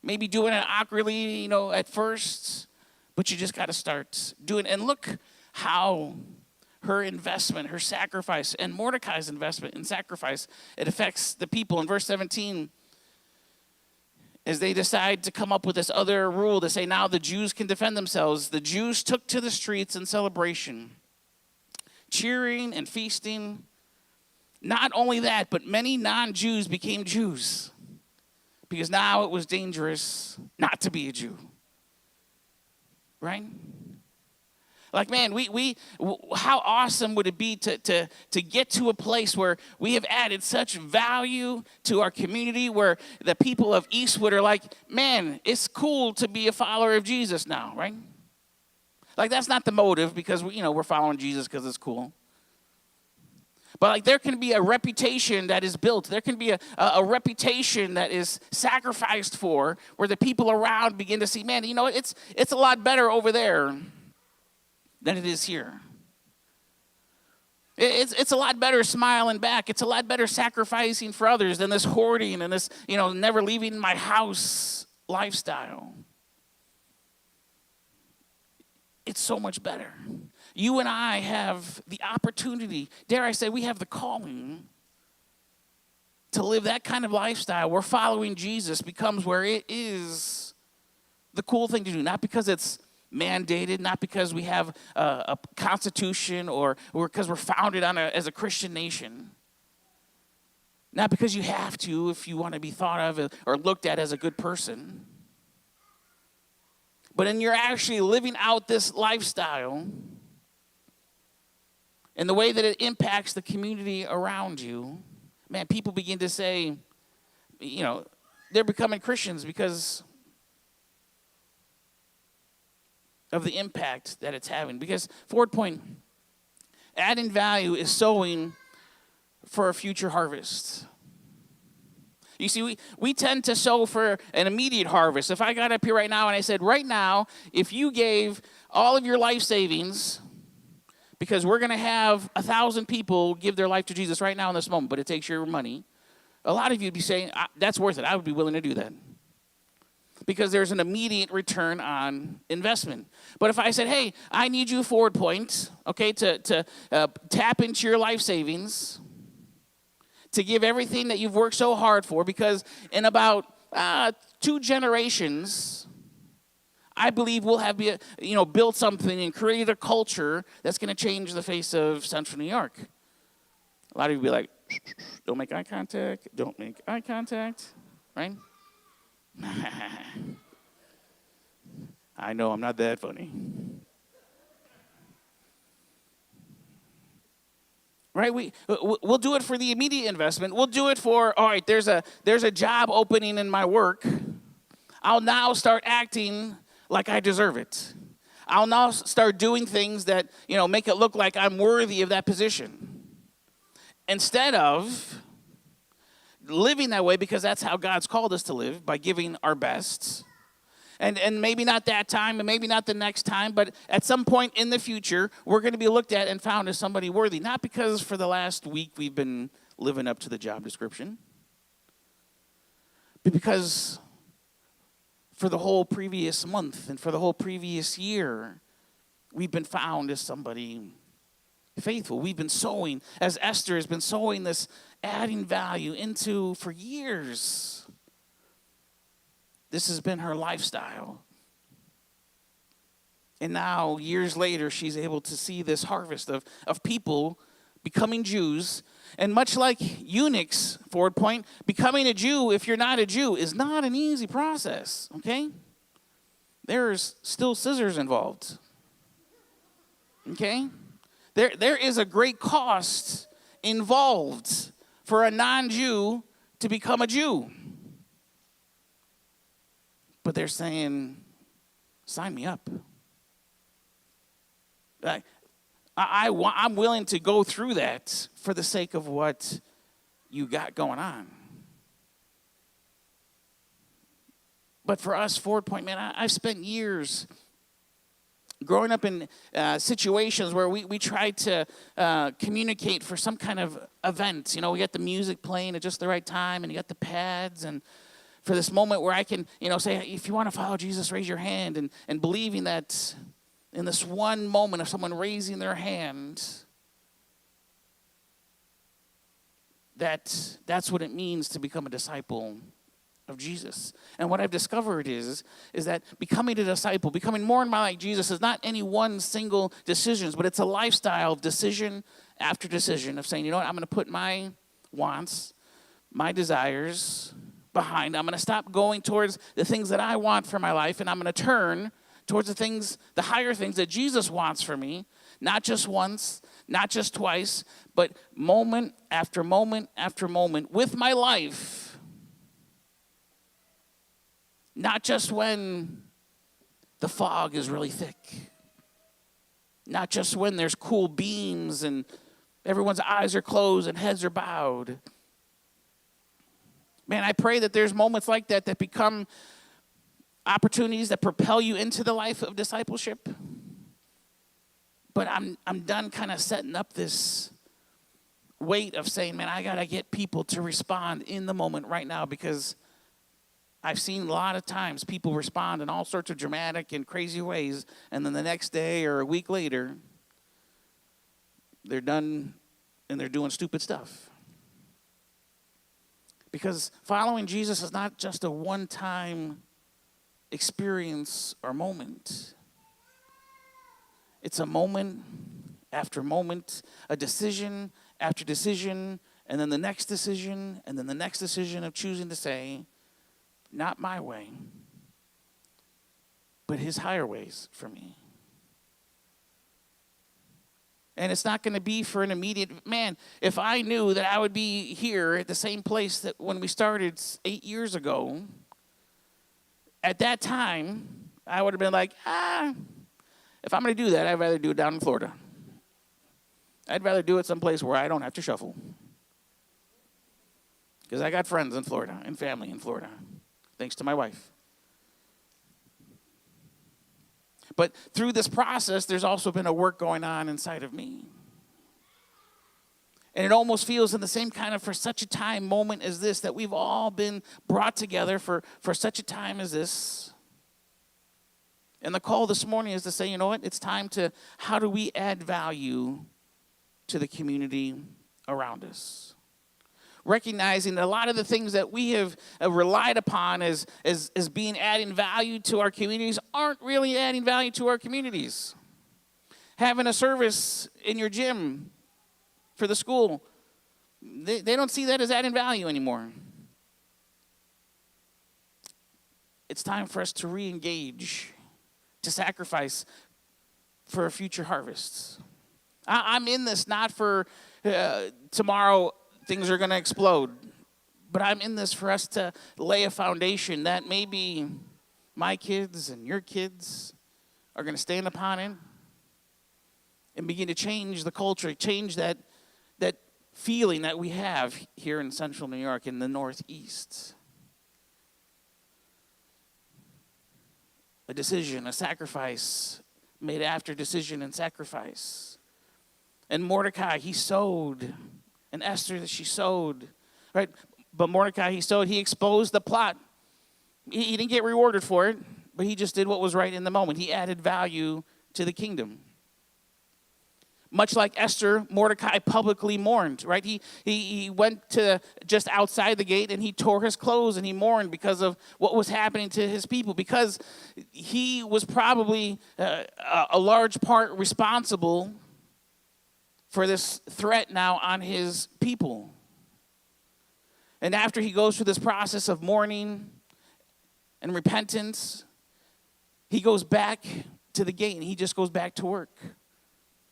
Maybe doing it awkwardly, at first, but you just got to start doing it. And look how her investment, her sacrifice, and Mordecai's investment and sacrifice, it affects the people. In verse 17, as they decide to come up with this other rule to say now the Jews can defend themselves, the Jews took to the streets in celebration, cheering and feasting. Not only that, but many non-Jews became Jews because now it was dangerous not to be a Jew. Right? Like, man, we how awesome would it be to get to a place where we have added such value to our community, where the people of Eastwood are like, man, it's cool to be a follower of Jesus now, right? Like, that's not the motive because, we're following Jesus because it's cool. But like, there can be a reputation that is built. There can be a reputation that is sacrificed for, where the people around begin to see, man, it's a lot better over there than it is here. It's a lot better smiling back. It's a lot better sacrificing for others than this hoarding and this, never leaving my house lifestyle. It's so much better. You and I have the opportunity, dare I say, we have the calling to live that kind of lifestyle where following Jesus becomes where it is the cool thing to do, not because it's mandated, not because we have a constitution or because we're founded as a Christian nation. Not because you have to if you want to be thought of or looked at as a good person. But in you're actually living out this lifestyle and the way that it impacts the community around you, man, people begin to say, they're becoming Christians because of the impact that it's having. Because, forward point, adding value is sowing for a future harvest. You see, we tend to sow for an immediate harvest. If I got up here right now and I said, right now, if you gave all of your life savings, because we're going to have 1,000 people give their life to Jesus right now in this moment, but it takes your money, a lot of you would be saying, that's worth it. I would be willing to do that. because there's an immediate return on investment. But if I said, hey, I need you Forward Point, okay, to tap into your life savings, to give everything that you've worked so hard for, because in about 2 generations, I believe we'll have built something and created a culture that's going to change the face of Central New York. A lot of you will be like, don't make eye contact, don't make eye contact, right? I know I'm not that funny. Right? We'll do it for the immediate investment. We'll do it for, all right, there's a job opening in my work. I'll now start acting like I deserve it. I'll now start doing things that, make it look like I'm worthy of that position. Instead of living that way, because that's how God's called us to live, by giving our best. And maybe not that time, and maybe not the next time, but at some point in the future, we're going to be looked at and found as somebody worthy. Not because for the last week we've been living up to the job description, but because for the whole previous month and for the whole previous year, we've been found as somebody faithful. We've been sowing, as Esther has been sowing this, adding value into for years. This has been her lifestyle. And now, years later, she's able to see this harvest of people becoming Jews. And much like eunuchs, Forward Point, becoming a Jew, if you're not a Jew, is not an easy process, okay? There's still scissors involved, okay? There is a great cost involved for a non-Jew to become a Jew. But they're saying, sign me up. I'm willing to go through that for the sake of what you got going on. But for us, Forward Point, man, I've spent years growing up in situations where we tried to communicate for some kind of event. We got the music playing at just the right time, and you got the pads, and for this moment where I can, say, if you want to follow Jesus, raise your hand, and believing that in this one moment of someone raising their hand, that's what it means to become a disciple of Jesus. And what I've discovered is that becoming a disciple, becoming more and more like Jesus, is not any one single decision, but it's a lifestyle of decision after decision of saying, you know what, I'm going to put my wants, my desires behind. I'm going to stop going towards the things that I want for my life, and I'm going to turn towards the higher things that Jesus wants for me, not just once, not just twice, but moment after moment after moment with my life. Not just when the fog is really thick. Not just when there's cool beams and everyone's eyes are closed and heads are bowed. Man, I pray that there's moments like that become opportunities that propel you into the life of discipleship. But I'm done kind of setting up this weight of saying, man, I got to get people to respond in the moment right now, because I've seen a lot of times people respond in all sorts of dramatic and crazy ways, and then the next day or a week later, they're done and they're doing stupid stuff. Because following Jesus is not just a one-time experience or moment. It's a moment after moment, a decision after decision, and then the next decision, and then the next decision of choosing to say, not my way, but his higher ways for me. And it's not going to be for an immediate, man, if I knew that I would be here at the same place that when we started 8 years ago, at that time, I would have been like, if I'm going to do that, I'd rather do it down in Florida. I'd rather do it someplace where I don't have to shuffle. Because I got friends in Florida and family in Florida, thanks to my wife. But through this process, there's also been a work going on inside of me. And it almost feels in the same kind of for such a time moment as this, that we've all been brought together for such a time as this. And the call this morning is to say, you know what? It's time to, how do we add value to the community around us? Recognizing that a lot of the things that we have relied upon as being adding value to our communities aren't really adding value to our communities. Having a service in your gym for the school, they don't see that as adding value anymore. It's time for us to re-engage, to sacrifice for a future harvest. I'm in this not for tomorrow things are going to explode, but I'm in this for us to lay a foundation that maybe my kids and your kids are going to stand upon it and begin to change the culture, change that feeling that we have here in central New York, in the Northeast. A decision, a sacrifice made after decision and sacrifice. And Mordecai, he sowed. And Esther, that she sowed. Right? But Mordecai, he sowed. He exposed the plot. He didn't get rewarded for it, but he just did what was right in the moment. He added value to the kingdom. Much like Esther, Mordecai publicly mourned, right? He went to just outside the gate and he tore his clothes and he mourned because of what was happening to his people, because he was probably a large part responsible for this threat now on his people. And after he goes through this process of mourning and repentance, he goes back to the gate and he just goes back to work,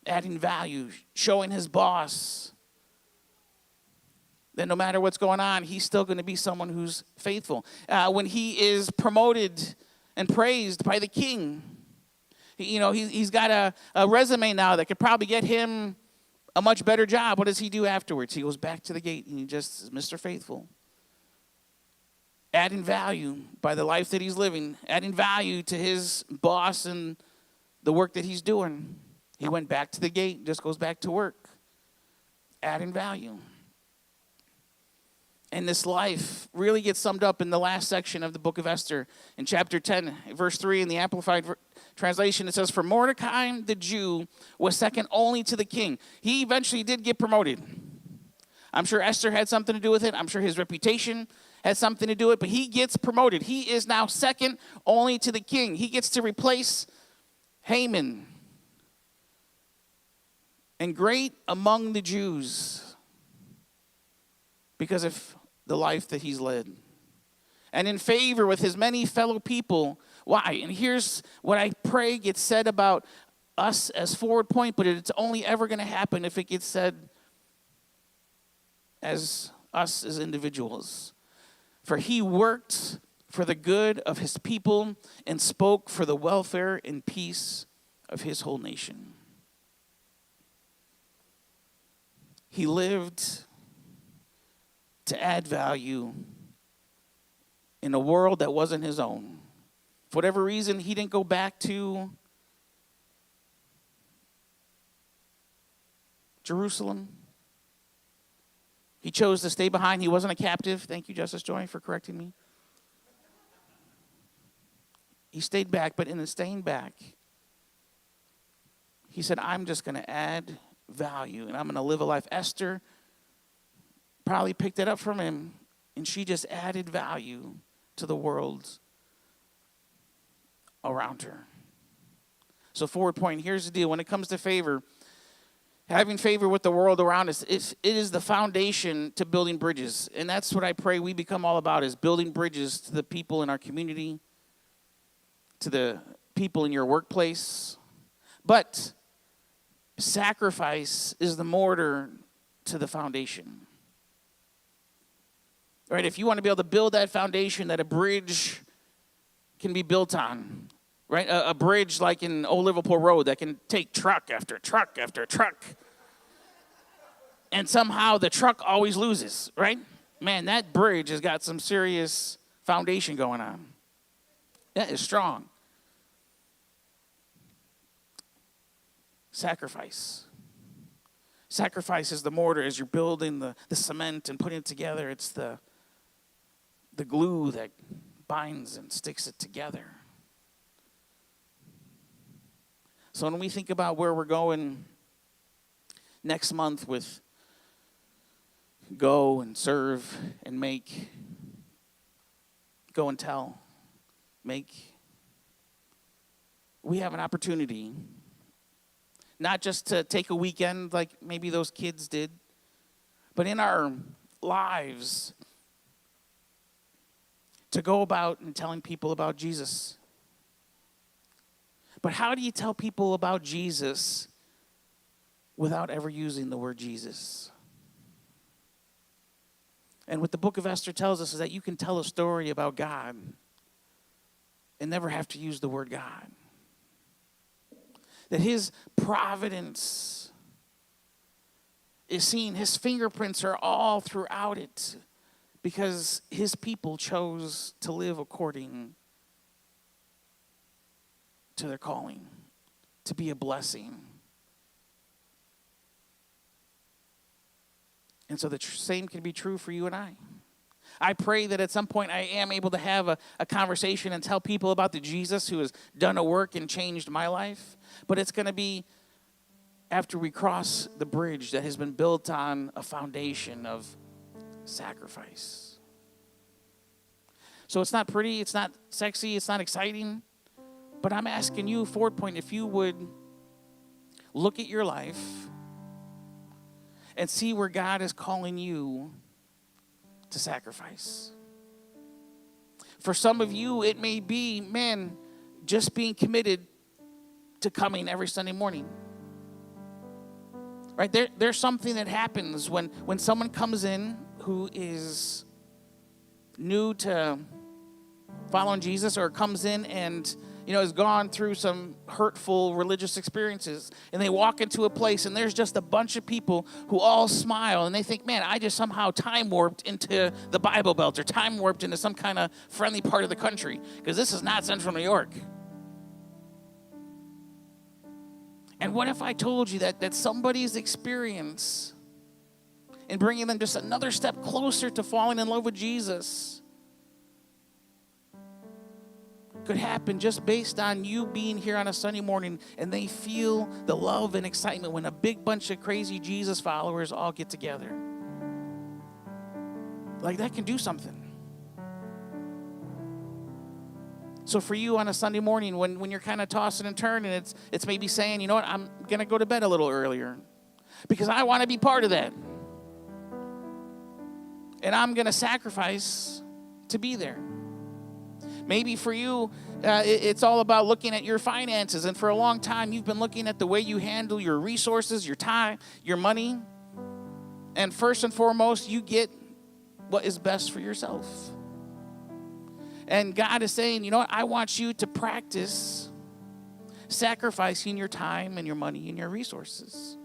adding value, showing his boss that no matter what's going on, he's still going to be someone who's faithful. When he is promoted and praised by the king, he's got a resume now that could probably get him a much better job. What does he do afterwards? He goes back to the gate and he just is Mr. Faithful. Adding value by the life that he's living, adding value to his boss and the work that he's doing. He went back to the gate, just goes back to work, adding value. And this life really gets summed up in the last section of the book of Esther. In chapter 10, verse 3 in the Amplified Translation, it says, "For Mordecai the Jew was second only to the king." He eventually did get promoted. I'm sure Esther had something to do with it. I'm sure his reputation had something to do with it, but he gets promoted. He is now second only to the king. He gets to replace Haman. And great among the Jews because of the life that he's led. And in favor with his many fellow people. Why? And here's what I pray gets said about us as Forward Point, but it's only ever going to happen if it gets said as us as individuals. For he worked for the good of his people and spoke for the welfare and peace of his whole nation. He lived to add value in a world that wasn't his own. For whatever reason, he didn't go back to Jerusalem. He chose to stay behind. He wasn't a captive. Thank you, Justice Joy, for correcting me. He stayed back, but in the staying back, he said, I'm just going to add value, and I'm going to live a life. Esther probably picked it up from him, and she just added value to the world around her. So Forward Point, here's the deal. When it comes to favor, having favor with the world around us, it is the foundation to building bridges. And that's what I pray we become all about, is building bridges to the people in our community, to the people in your workplace. But sacrifice is the mortar to the foundation. Right? If you want to be able to build that foundation that a bridge can be built on, right? A bridge like in Old Liverpool Road that can take truck after truck after truck. And somehow the truck always loses, right? Man, that bridge has got some serious foundation going on. That is strong. Sacrifice is the mortar as you're building the cement and putting it together. It's the glue that binds and sticks it together. So when we think about where we're going next month with go and serve and make, go and tell, make, we have an opportunity not just to take a weekend like maybe those kids did, but in our lives to go about and telling people about Jesus. But how do you tell people about Jesus without ever using the word Jesus? And what the book of Esther tells us is that you can tell a story about God and never have to use the word God. That his providence is seen, his fingerprints are all throughout it because his people chose to live according to their calling, to be a blessing. And so the same can be true for you and I. I pray that at some point I am able to have a conversation and tell people about the Jesus who has done a work and changed my life. But it's going to be after we cross the bridge that has been built on a foundation of sacrifice. So it's not pretty, it's not sexy, it's not exciting. But I'm asking you, Forward Point, if you would look at your life and see where God is calling you to sacrifice. For some of you, it may be, man, just being committed to coming every Sunday morning. Right? There's something that happens when someone comes in who is new to following Jesus or comes in and has gone through some hurtful religious experiences, and they walk into a place and there's just a bunch of people who all smile and they think, man, I just somehow time warped into the Bible Belt or time warped into some kind of friendly part of the country because this is not Central New York. And what if I told you that somebody's experience in bringing them just another step closer to falling in love with Jesus could happen just based on you being here on a Sunday morning and they feel the love and excitement when a big bunch of crazy Jesus followers all get together. Like that can do something. So for you on a Sunday morning when you're kind of tossing and turning, it's maybe saying, you know what, I'm going to go to bed a little earlier because I want to be part of that. And I'm going to sacrifice to be there. Maybe for you, it's all about looking at your finances. And for a long time, you've been looking at the way you handle your resources, your time, your money. And first and foremost, you get what is best for yourself. And God is saying, you know what? I want you to practice sacrificing your time and your money and your resources.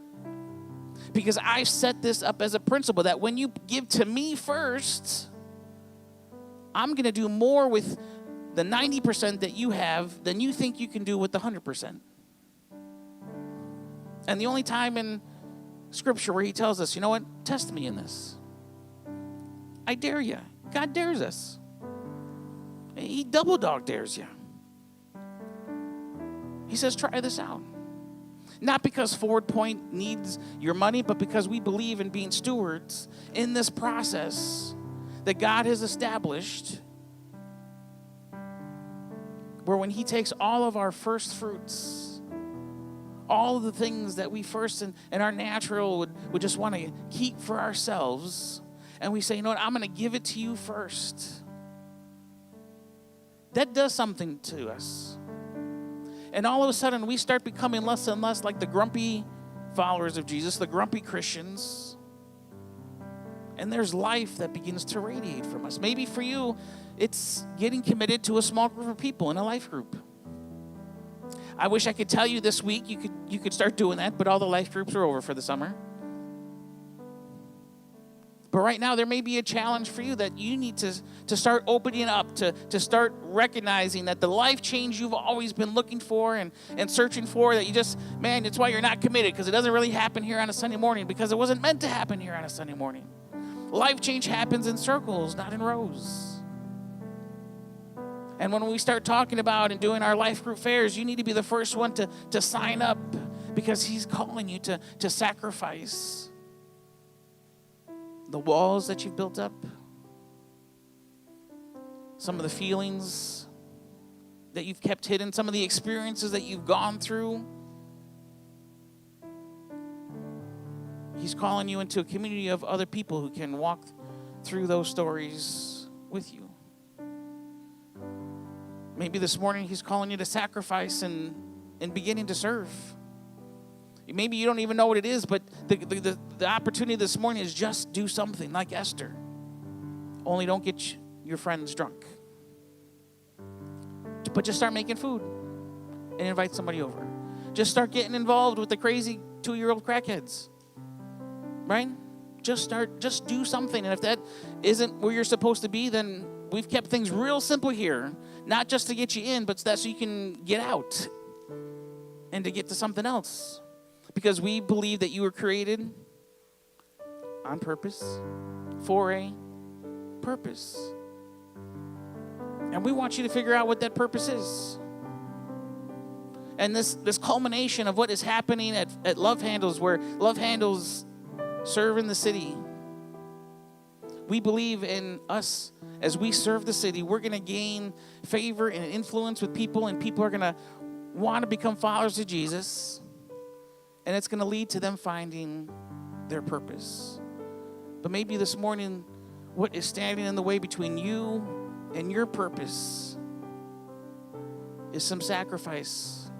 Because I've set this up as a principle that when you give to me first, I'm going to do more with the 90% that you have than you think you can do with the 100%. And the only time in Scripture where he tells us, you know what, test me in this. I dare you. God dares us. He double dog dares you. He says, try this out. Not because Forward Point needs your money, but because we believe in being stewards in this process that God has established, where when he takes all of our first fruits, all of the things that we first in our natural would just want to keep for ourselves, and we say, you know what, I'm going to give it to you first. That does something to us. And all of a sudden, we start becoming less and less like the grumpy followers of Jesus, the grumpy Christians. And there's life that begins to radiate from us. Maybe for you, it's getting committed to a small group of people in a life group. I wish I could tell you this week you could start doing that, but all the life groups are over for the summer. But right now, there may be a challenge for you that you need to start opening up, to start recognizing that the life change you've always been looking for and searching for, that you just, man, it's why you're not committed, because it doesn't really happen here on a Sunday morning, because it wasn't meant to happen here on a Sunday morning. Life change happens in circles, not in rows. And when we start talking about and doing our life group fairs, you need to be the first one to sign up, because he's calling you to sacrifice the walls that you've built up, some of the feelings that you've kept hidden, some of the experiences that you've gone through. He's calling you into a community of other people who can walk through those stories with you. Maybe this morning he's calling you to sacrifice and beginning to serve. Maybe you don't even know what it is, but the opportunity this morning is just do something like Esther. Only don't get your friends drunk. But just start making food and invite somebody over. Just start getting involved with the crazy 2-year-old crackheads. Right? Just do something. And if that isn't where you're supposed to be, then we've kept things real simple here. Not just to get you in, but so you can get out and to get to something else. Because we believe that you were created on purpose, for a purpose. And we want you to figure out what that purpose is. And this culmination of what is happening at Love Handles, where Love Handles serve in the city. We believe in us as we serve the city. We're going to gain favor and influence with people, and people are going to want to become followers of Jesus. And it's going to lead to them finding their purpose. But maybe this morning, what is standing in the way between you and your purpose is some sacrifice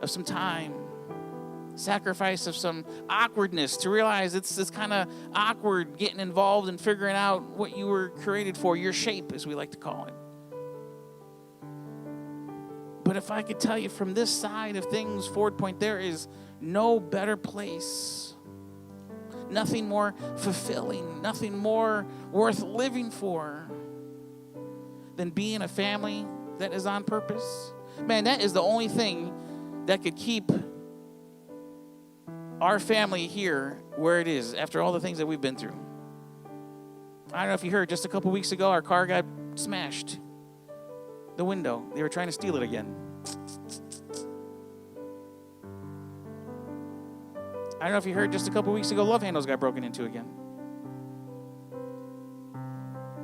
of some time, sacrifice of some awkwardness, to realize it's kind of awkward getting involved and figuring out what you were created for, your shape, as we like to call it. But if I could tell you from this side of things, Forward Point, there is no better place, nothing more fulfilling, nothing more worth living for than being a family that is on purpose. Man, that is the only thing that could keep our family here where it is after all the things that we've been through. I don't know if you heard, just a couple weeks ago, our car got smashed. The window. They were trying to steal it again. I don't know if you heard, just a couple weeks ago, Love Handles got broken into again.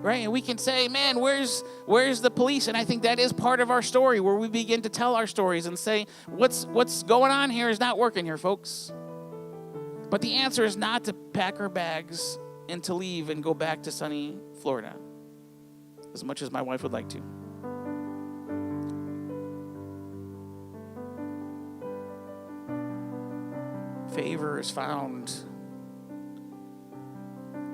Right? And we can say, man, where's the police? And I think that is part of our story, where we begin to tell our stories and say, what's going on here is not working here, folks. But the answer is not to pack our bags and to leave and go back to sunny Florida, as much as my wife would like to. Favor is found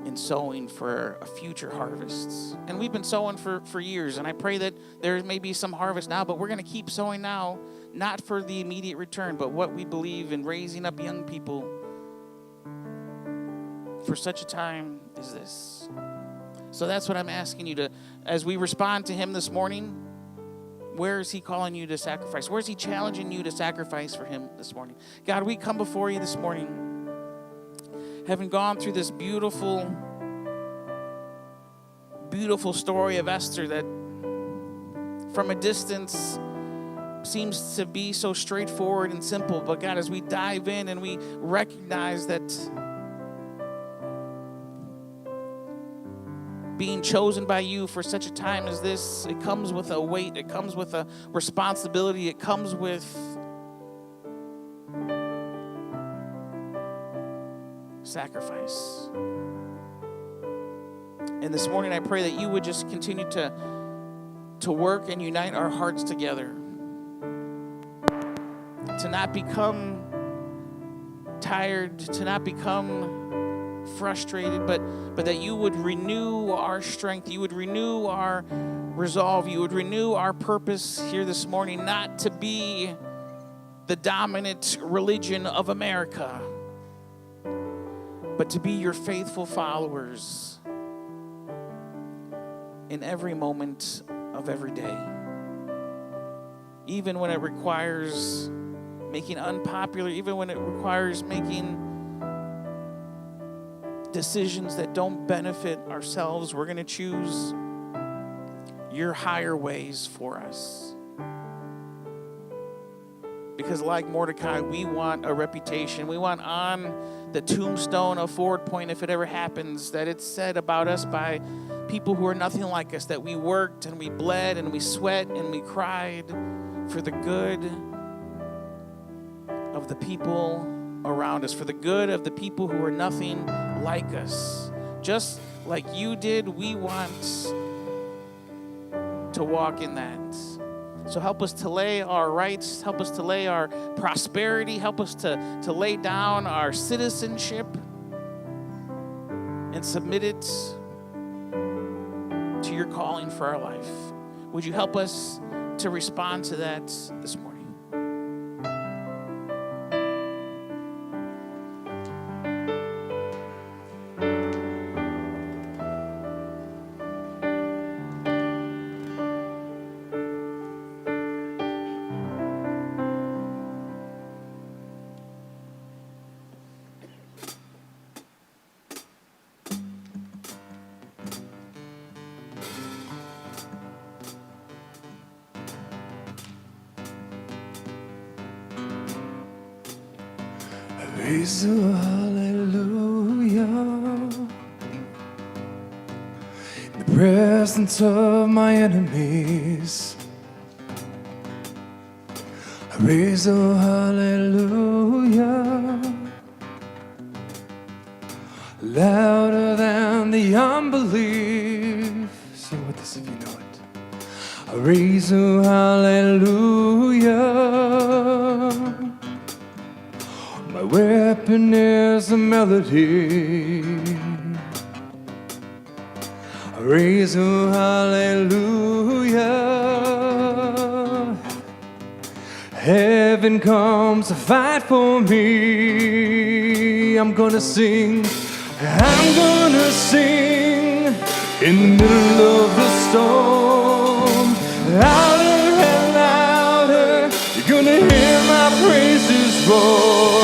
in sowing for a future harvest. And we've been sowing for years, and I pray that there may be some harvest now, but we're going to keep sowing now, not for the immediate return, but what we believe in raising up young people for such a time as this. So that's what I'm asking you to, as we respond to him this morning, where is he calling you to sacrifice? Where is he challenging you to sacrifice for him this morning? God, we come before you this morning, having gone through this beautiful, beautiful story of Esther that from a distance seems to be so straightforward and simple. But God, as we dive in and we recognize that being chosen by you for such a time as this, it comes with a weight, it comes with a responsibility, it comes with sacrifice. And this morning I pray that you would just continue to work and unite our hearts together, to not become tired, to not become frustrated, but that you would renew our strength, you would renew our resolve, you would renew our purpose here this morning, not to be the dominant religion of America, but to be your faithful followers in every moment of every day. Even when it requires making unpopular, even when it requires making decisions that don't benefit ourselves, we're going to choose your higher ways for us. Because like Mordecai, we want a reputation. We want on the tombstone of Forward Point, if it ever happens, that it's said about us by people who are nothing like us, that we worked and we bled and we sweat and we cried for the good of the people around us, for the good of the people who are nothing like us. Just like you did, we want to walk in that. So help us to lay our rights, help us to lay our prosperity, help us to lay down our citizenship and submit it to your calling for our life. Would you help us to respond to that this morning? Praise the hallelujah. In the presence of my enemies, I raise a hallelujah. Louder than the unbelief. Sing with us if you know it. I raise a hallelujah. My weapon is a melody. I raise a hallelujah. Heaven comes to fight for me. I'm gonna sing. I'm gonna sing in the middle of the storm. Louder and louder, you're gonna hear my praises roar.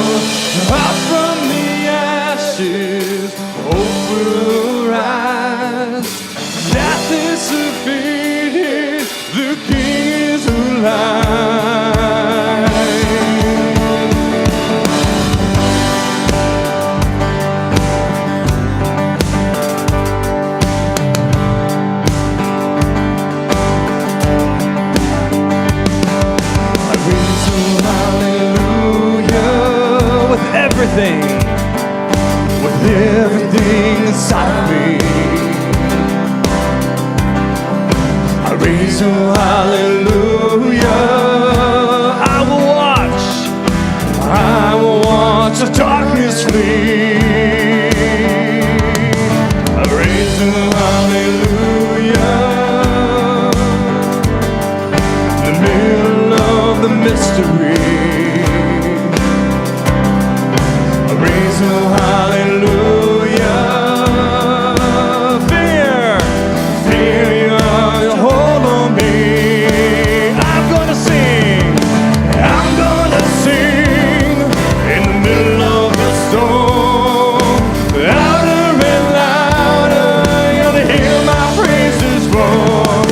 Up from the ashes, hope will rise. Death is defeated, the King is alive. Everything, with everything inside of me, I raise a hallelujah. I will watch the darkness flee. I raise a hallelujah. In the middle of the mystery, raise a hallelujah. Fear, you hold on me. I'm gonna sing in the middle of the storm. Louder and louder, you'll hear my praises roar.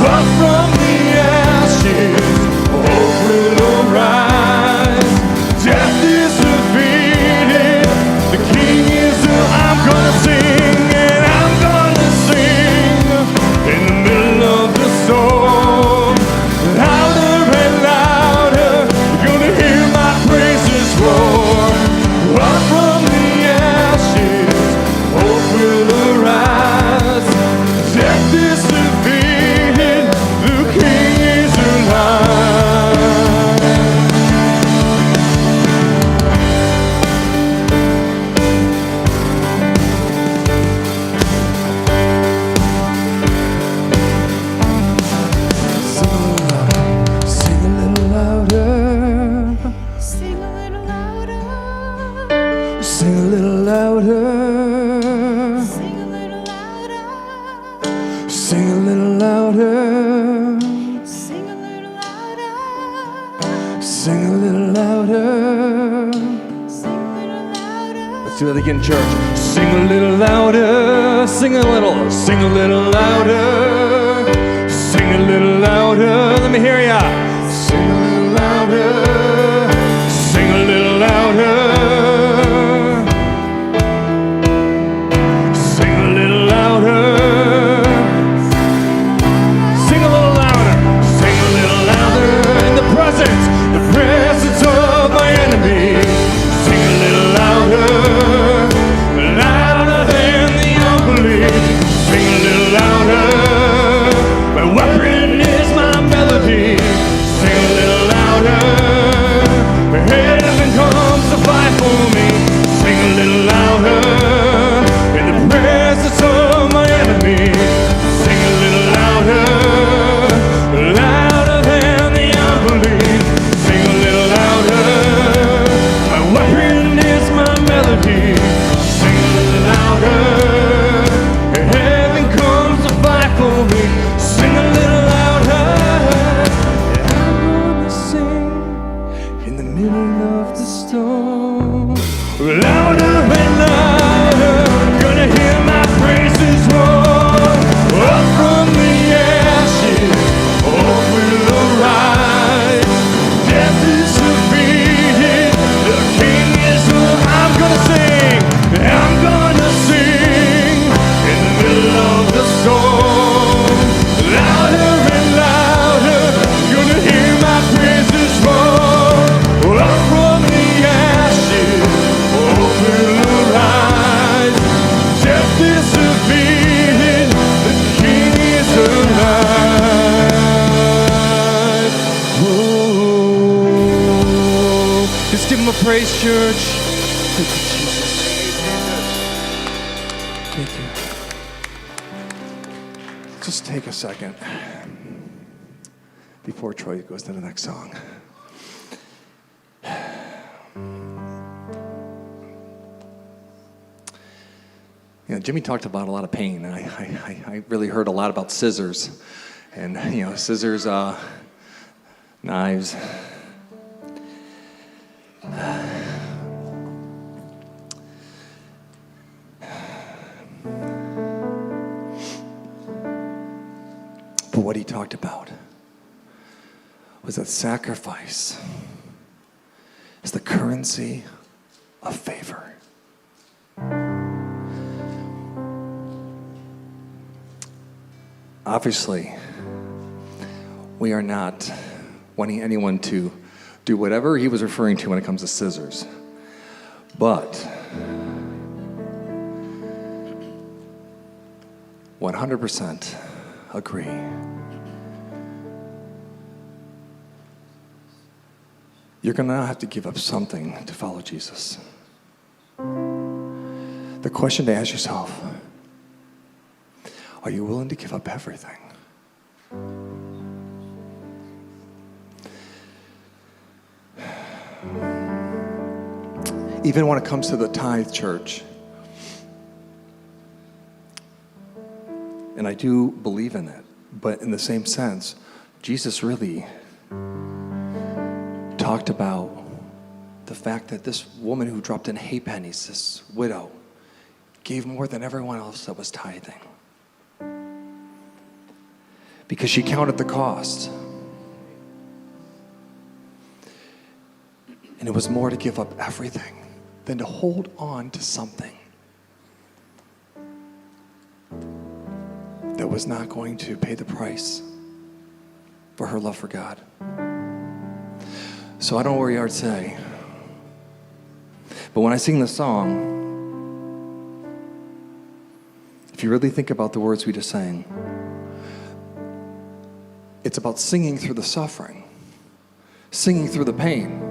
Up from the ashes, hope will arise. Sing a little louder. Let's do that again, church. Sing a little louder. Sing a little louder. Sing a little louder. Let me hear ya. Sing a little louder. Sing a little louder. Sing a little louder. Sing a little louder. Sing a little louder. In the presence of my enemy. Sing a little louder. Louder than the unbelief. Sing a little louder. My weapon is my melody. Sing a little louder. Heaven comes to fight for me. Sing a little louder. In the presence of my enemy. Sing a little louder. Louder than the unbelief. Sing a little louder. My weapon is my melody. Sing a little louder. Heaven comes to fight for me. Sing a little louder. I'm gonna sing in the middle of the storm. Louder and louder, gonna hear my praises roar. Up from the ashes, hope will arise. Death is defeated, the King is alive. I'm gonna sing in the middle of the storm. Louder and louder, gonna hear my praises roar. Up from the ashes, hope will arise. Death is defeated, the King is alive. Oh, just give him a praise, church. Thank you, Jesus. Thank you. Just take a second before Troy goes to the next song. You know, Jimmy talked about a lot of pain, and I really heard a lot about scissors, and scissors, knives. But what he talked about was that sacrifice is the currency of favor. Obviously, we are not wanting anyone to do whatever he was referring to when it comes to scissors. But 100% agree. You're going to have to give up something to follow Jesus. The question to ask yourself, are you willing to give up everything? Even when it comes to the tithe, church, and I do believe in it, but in the same sense, Jesus really talked about the fact that this woman who dropped in hay pennies, this widow, gave more than everyone else that was tithing. Because she counted the cost. And it was more to give up everything than to hold on to something that was not going to pay the price for her love for God. So I don't know where you are today, but when I sing the song, if you really think about the words we just sang, it's about singing through the suffering, singing through the pain.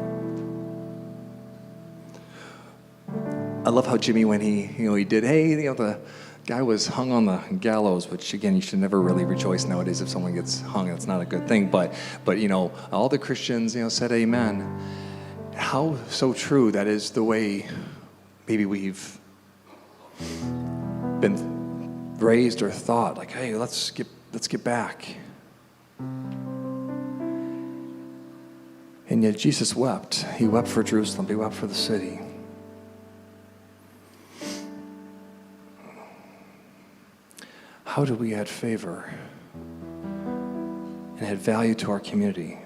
I love how Jimmy, when he did, the guy was hung on the gallows, which again, you should never really rejoice nowadays if someone gets hung. That's not a good thing. But all the Christians, said amen. How so true that is the way maybe we've been raised or thought, like, hey, let's get back. And yet Jesus wept. He wept for Jerusalem. He wept for the city. How do we add favor and add value to our community?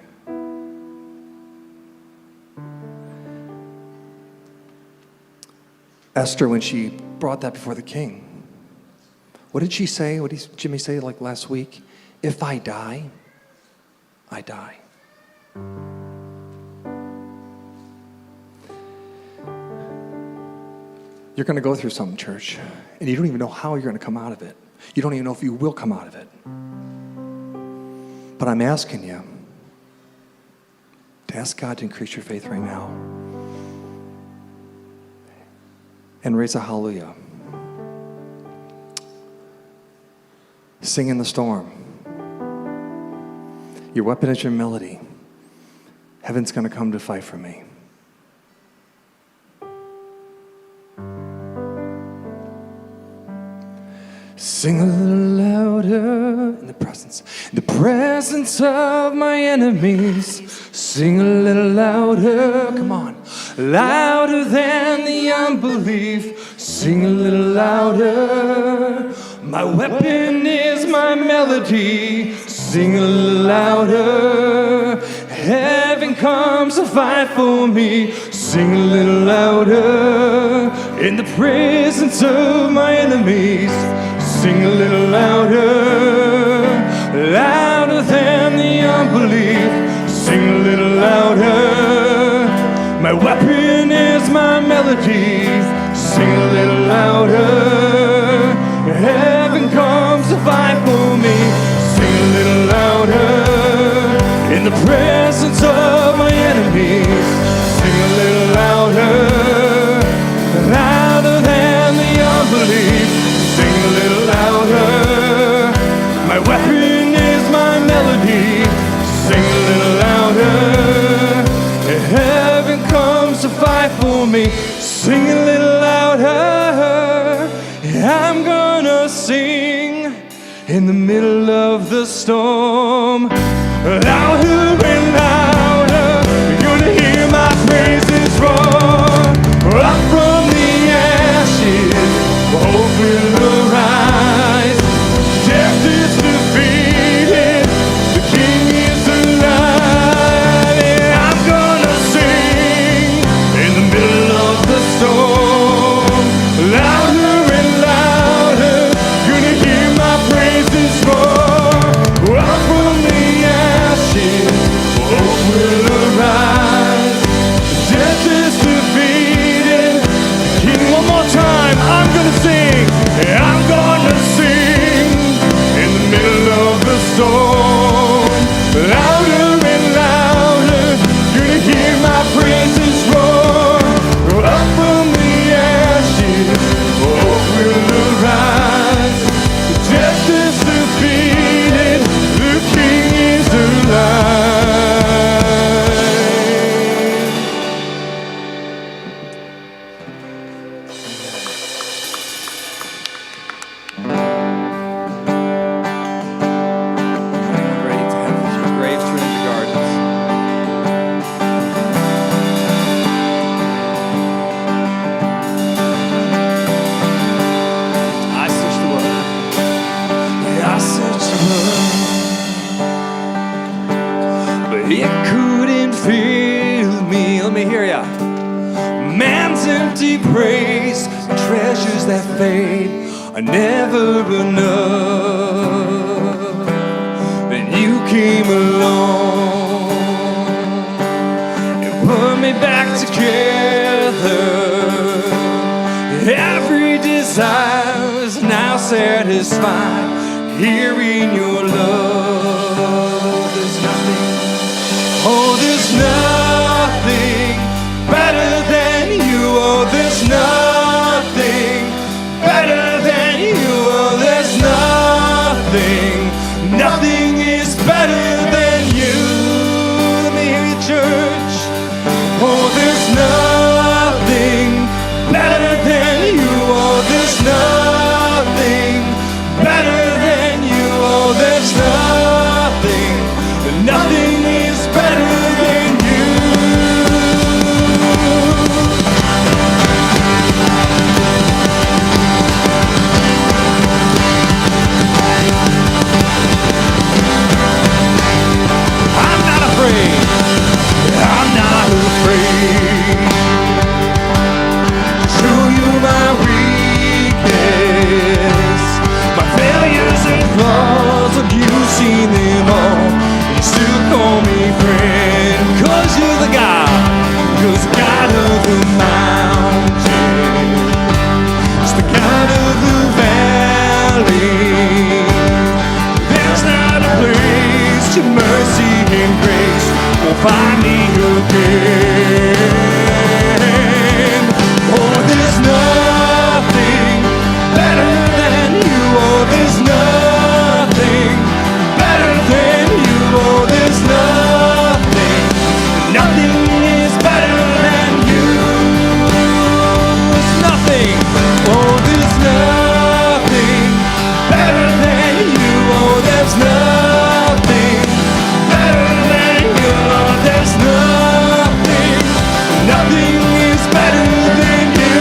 Esther, when she brought that before the king, what did she say? What did Jimmy say like last week? If I die, I die. You're going to go through something, church, and you don't even know how you're going to come out of it. You don't even know if you will come out of it. But I'm asking you to ask God to increase your faith right now. And raise a hallelujah. Sing in the storm. Your weapon is your melody. Heaven's going to come to fight for me. Sing a little louder in the presence of my enemies. Sing a little louder, come on, louder than the unbelief. Sing a little louder. My weapon is my melody. Sing a little louder. Heaven comes to fight for me. Sing a little louder in the presence of my enemies. Sing a little louder, louder than the unbelief. Sing a little louder. My weapon is my melody. Sing a little louder. Heaven comes to fight for me. Sing a little louder in the presence of my enemies. Sing a little louder, louder than the unbelief. Sing a little louder. My weapon is my melody. Sing a little louder. Heaven comes to fight for me. Sing a little louder. I'm gonna sing in the middle of the storm. Louder and louder. You're gonna hear my praises roar. Up from the ashes. Hope will arise. Death is defeated. The King is alive. And I'm gonna sing in the middle of the storm. Louder and louder. Gonna hear my praises roar. Up from the ashes. Hope will arise. Death is defeated. The King, one more time. I'm gonna sing, I'm gonna sing in the middle of the storm. Louder and louder, you're gonna hear my praises roar. Up from the ashes, hope will arise. Death is defeated, the King is alive. It couldn't fill me. Let me hear ya. Man's empty praise, treasures that fade are never enough. Then you came along and put me back together. Every desire is now satisfied here in your love. There's nothing. Oh, there's nothing better than you. Oh, there's nothing better than you. Oh, there's nothing. Nothing is better than you. Let me hear you, church. Oh, there's nothing better than you. Oh, there's nothing better than you. Oh, there's nothing. Nothing is better than you. find me again. Oh, there's nothing better than you. Oh, there's nothing better than you. Oh, there's nothing. Nothing is better than you. There's nothing. Oh, there's nothing better than you. Oh, there's nothing better than you. Oh, there's nothing. Nothing is better than you.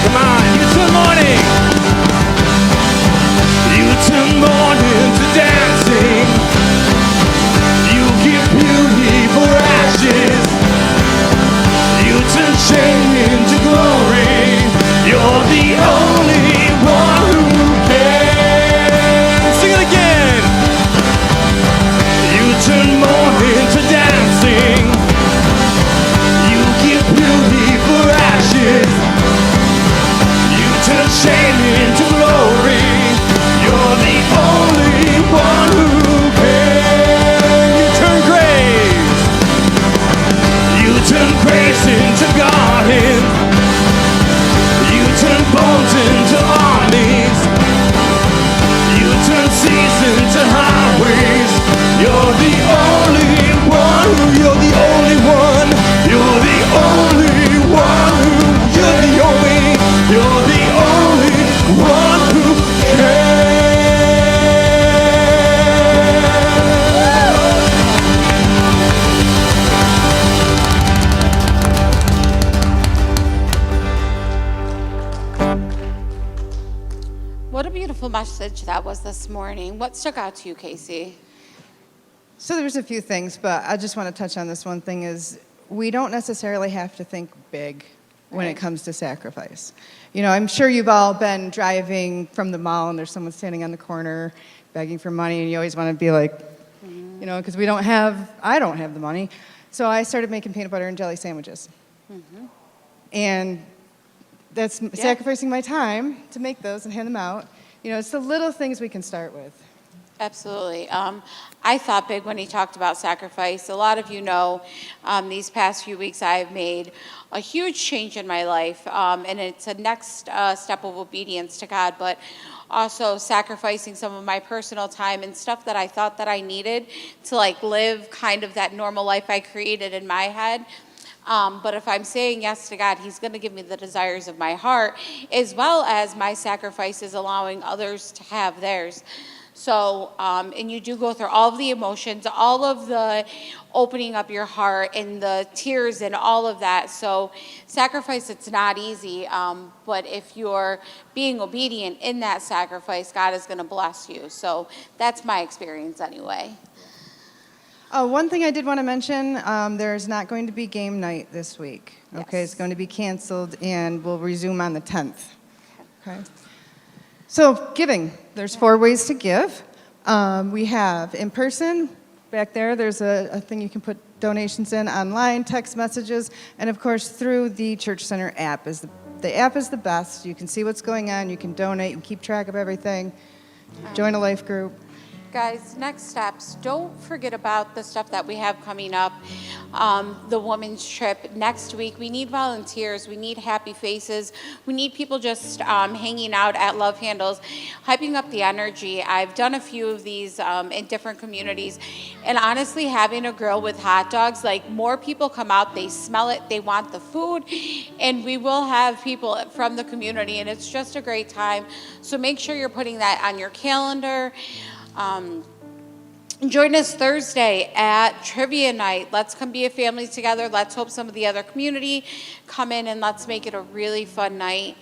Come on, you turn morning. You turn morning to dancing. You give beauty for ashes. You turn shame into glory. You're the only one who can. Sing it again. You turn mourning to dancing. You give beauty for ashes. You turn shame into glory. You're the only one who can. You turn grace. You turn grace into garden. You turn bones into armies. You turn seas into highways. You're the only one. You're the only one. You're the only one. You're the only. You're the only one who can. What a beautiful message that was this morning. What stuck out to you, Casey? So there's a few things, but I just want to touch on this one thing is we don't necessarily have to think big when it Right. comes to sacrifice. You know, I'm sure you've all been driving from the mall and there's someone standing on the corner begging for money and you always want to be like, you know, because I don't have the money. So I started making peanut butter and jelly sandwiches. And that's sacrificing my time to make those and hand them out. You know, it's the little things we can start with. Absolutely. I thought big when he talked about sacrifice. A lot of you know these past few weeks I've made a huge change in my life, and it's a next step of obedience to God, but also sacrificing some of my personal time and stuff that I thought that I needed to like live kind of that normal life I created in my head. But if I'm saying yes to God, He's going to give me the desires of my heart, as well as my sacrifices allowing others to have theirs. So, and you do go through all of the emotions, all of the opening up your heart and the tears and all of that. So sacrifice, it's not easy. But if you're being obedient in that sacrifice, God is going to bless you. So that's my experience anyway. One thing I did want to mention, there's not going to be game night this week. Okay, Yes. it's going to be canceled and we'll resume on the 10th. Okay. So giving, there's 4 ways to give. We have in person, back there, there's a thing you can put donations in, online, text messages, and of course through the Church Center app. The app is the best. You can see what's going on, you can donate, you can keep track of everything, join a life group. Guys, next steps, don't forget about the stuff that we have coming up. The women's trip next week. We need volunteers. We need happy faces. We need people just hanging out at Love Handles, hyping up the energy. I've done a few of these in different communities. And honestly, having a grill with hot dogs, like more people come out, they smell it, they want the food, and we will have people from the community, and it's just a great time. So make sure you're putting that on your calendar. Join us Thursday at Trivia Night. Let's come be a family together. Let's hope some of the other community come in and let's make it a really fun night.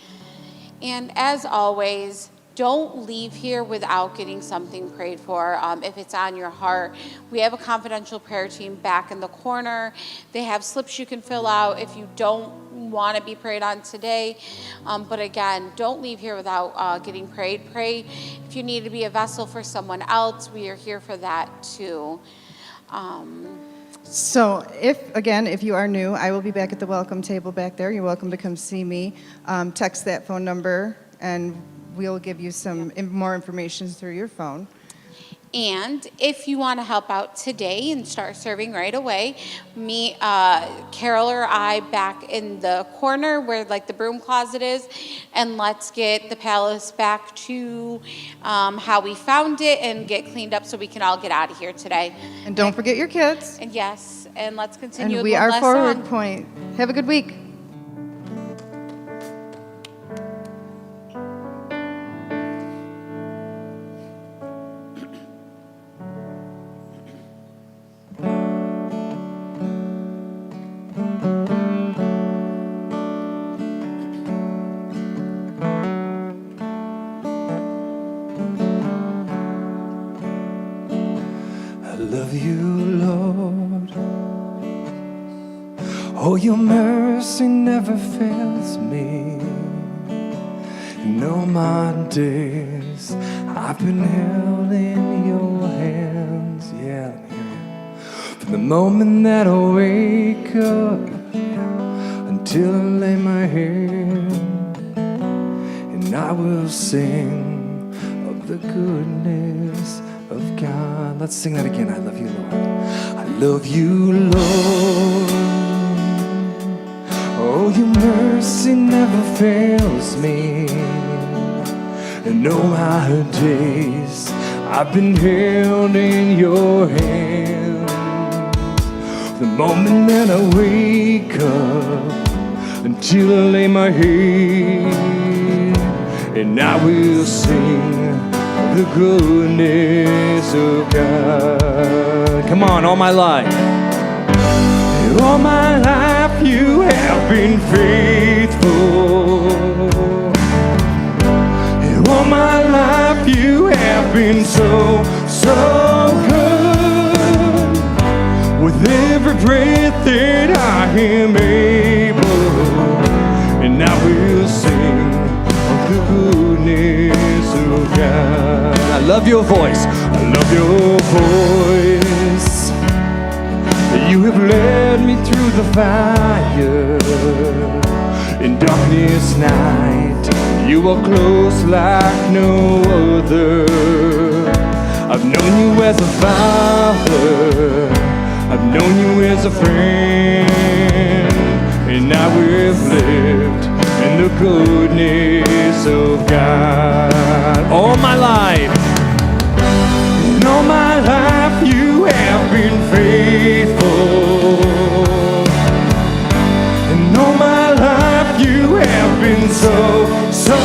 And as always, don't leave here without getting something prayed for. If it's on your heart, we have a confidential prayer team back in the corner. They have slips you can fill out if you don't want to be prayed on today. But again, don't leave here without getting prayed. Pray if you need to be a vessel for someone else. We are here for that too. So if you are new, I will be back at the welcome table back there. You're welcome to come see me. Text that phone number, and we'll give you some more information through your phone. And if you want to help out today and start serving right away, me, Carol or I back in the corner where like the broom closet is, and let's get the palace back to how we found it and get cleaned up so we can all get out of here today. And don't forget your kids. And yes, and let's continue And with we one are last Forward song. Point. Have a good week. I love you, Lord. Oh, your mercy never fails me. In all my days, I've been held in your hands. Yeah, let me hear you. From the moment that I wake up until I lay my head, and I will sing of the goodness of God. Let's sing that again. I love you, Lord. I love you, Lord. Oh, your mercy never fails me. And all my days I've been held in your hands. The moment that I wake up until I lay my head, and I will sing the goodness of God. Come on, all my life. All my life you have been faithful. All my life you have been so, so good. With every breath that I am able, and I will sing of the goodness of God. I love your voice. I love your voice. You have led me through the fire. In darkness night, you are close like no other. I've known you as a father. I've known you as a friend. And I have lived in the goodness of God. All my life. And all my life you have been faithful. And all my life you have been so, so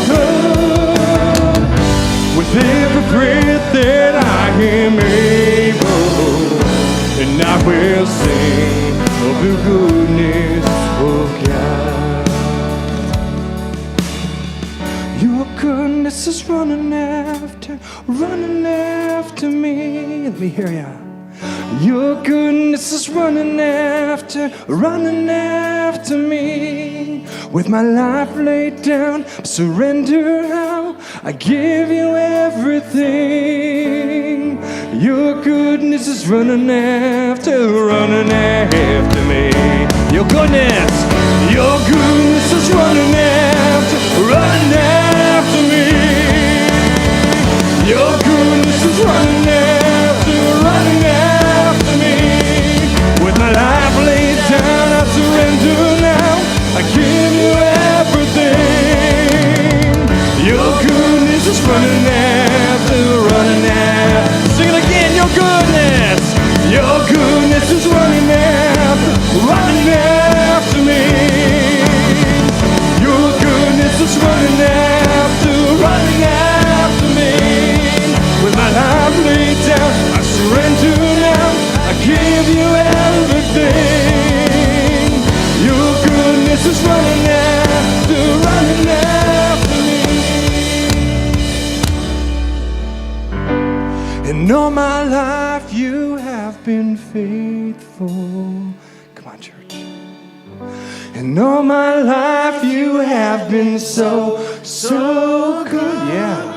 good. With every breath that I am able, and I will sing of the goodness of God. Your goodness is running after me. Let me hear ya. Your goodness is running after me. With my life laid down, surrender now. I give you everything. Your goodness is running after me. Your goodness is running after me. Your goodness is running after me. With my life laid down, I surrender now. I give you everything. Your goodness is running after. Sing it again. Your goodness is running after me. Your goodness is running after me. With my life laid down, I surrender now. I give you everything. Your goodness is running after me. And all my life you have been faithful. Come on, church. And all my life you have been so, so good. Yeah.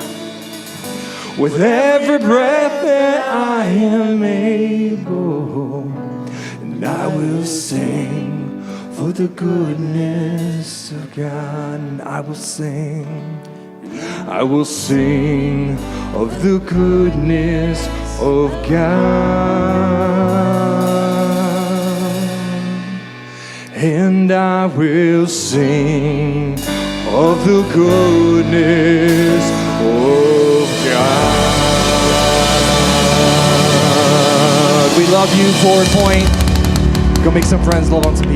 With every breath that I am able, and I will sing for the goodness of God. And I will sing of the goodness of God. And I will sing of the goodness of God. We love you, Forward Point. Go make some friends, love on some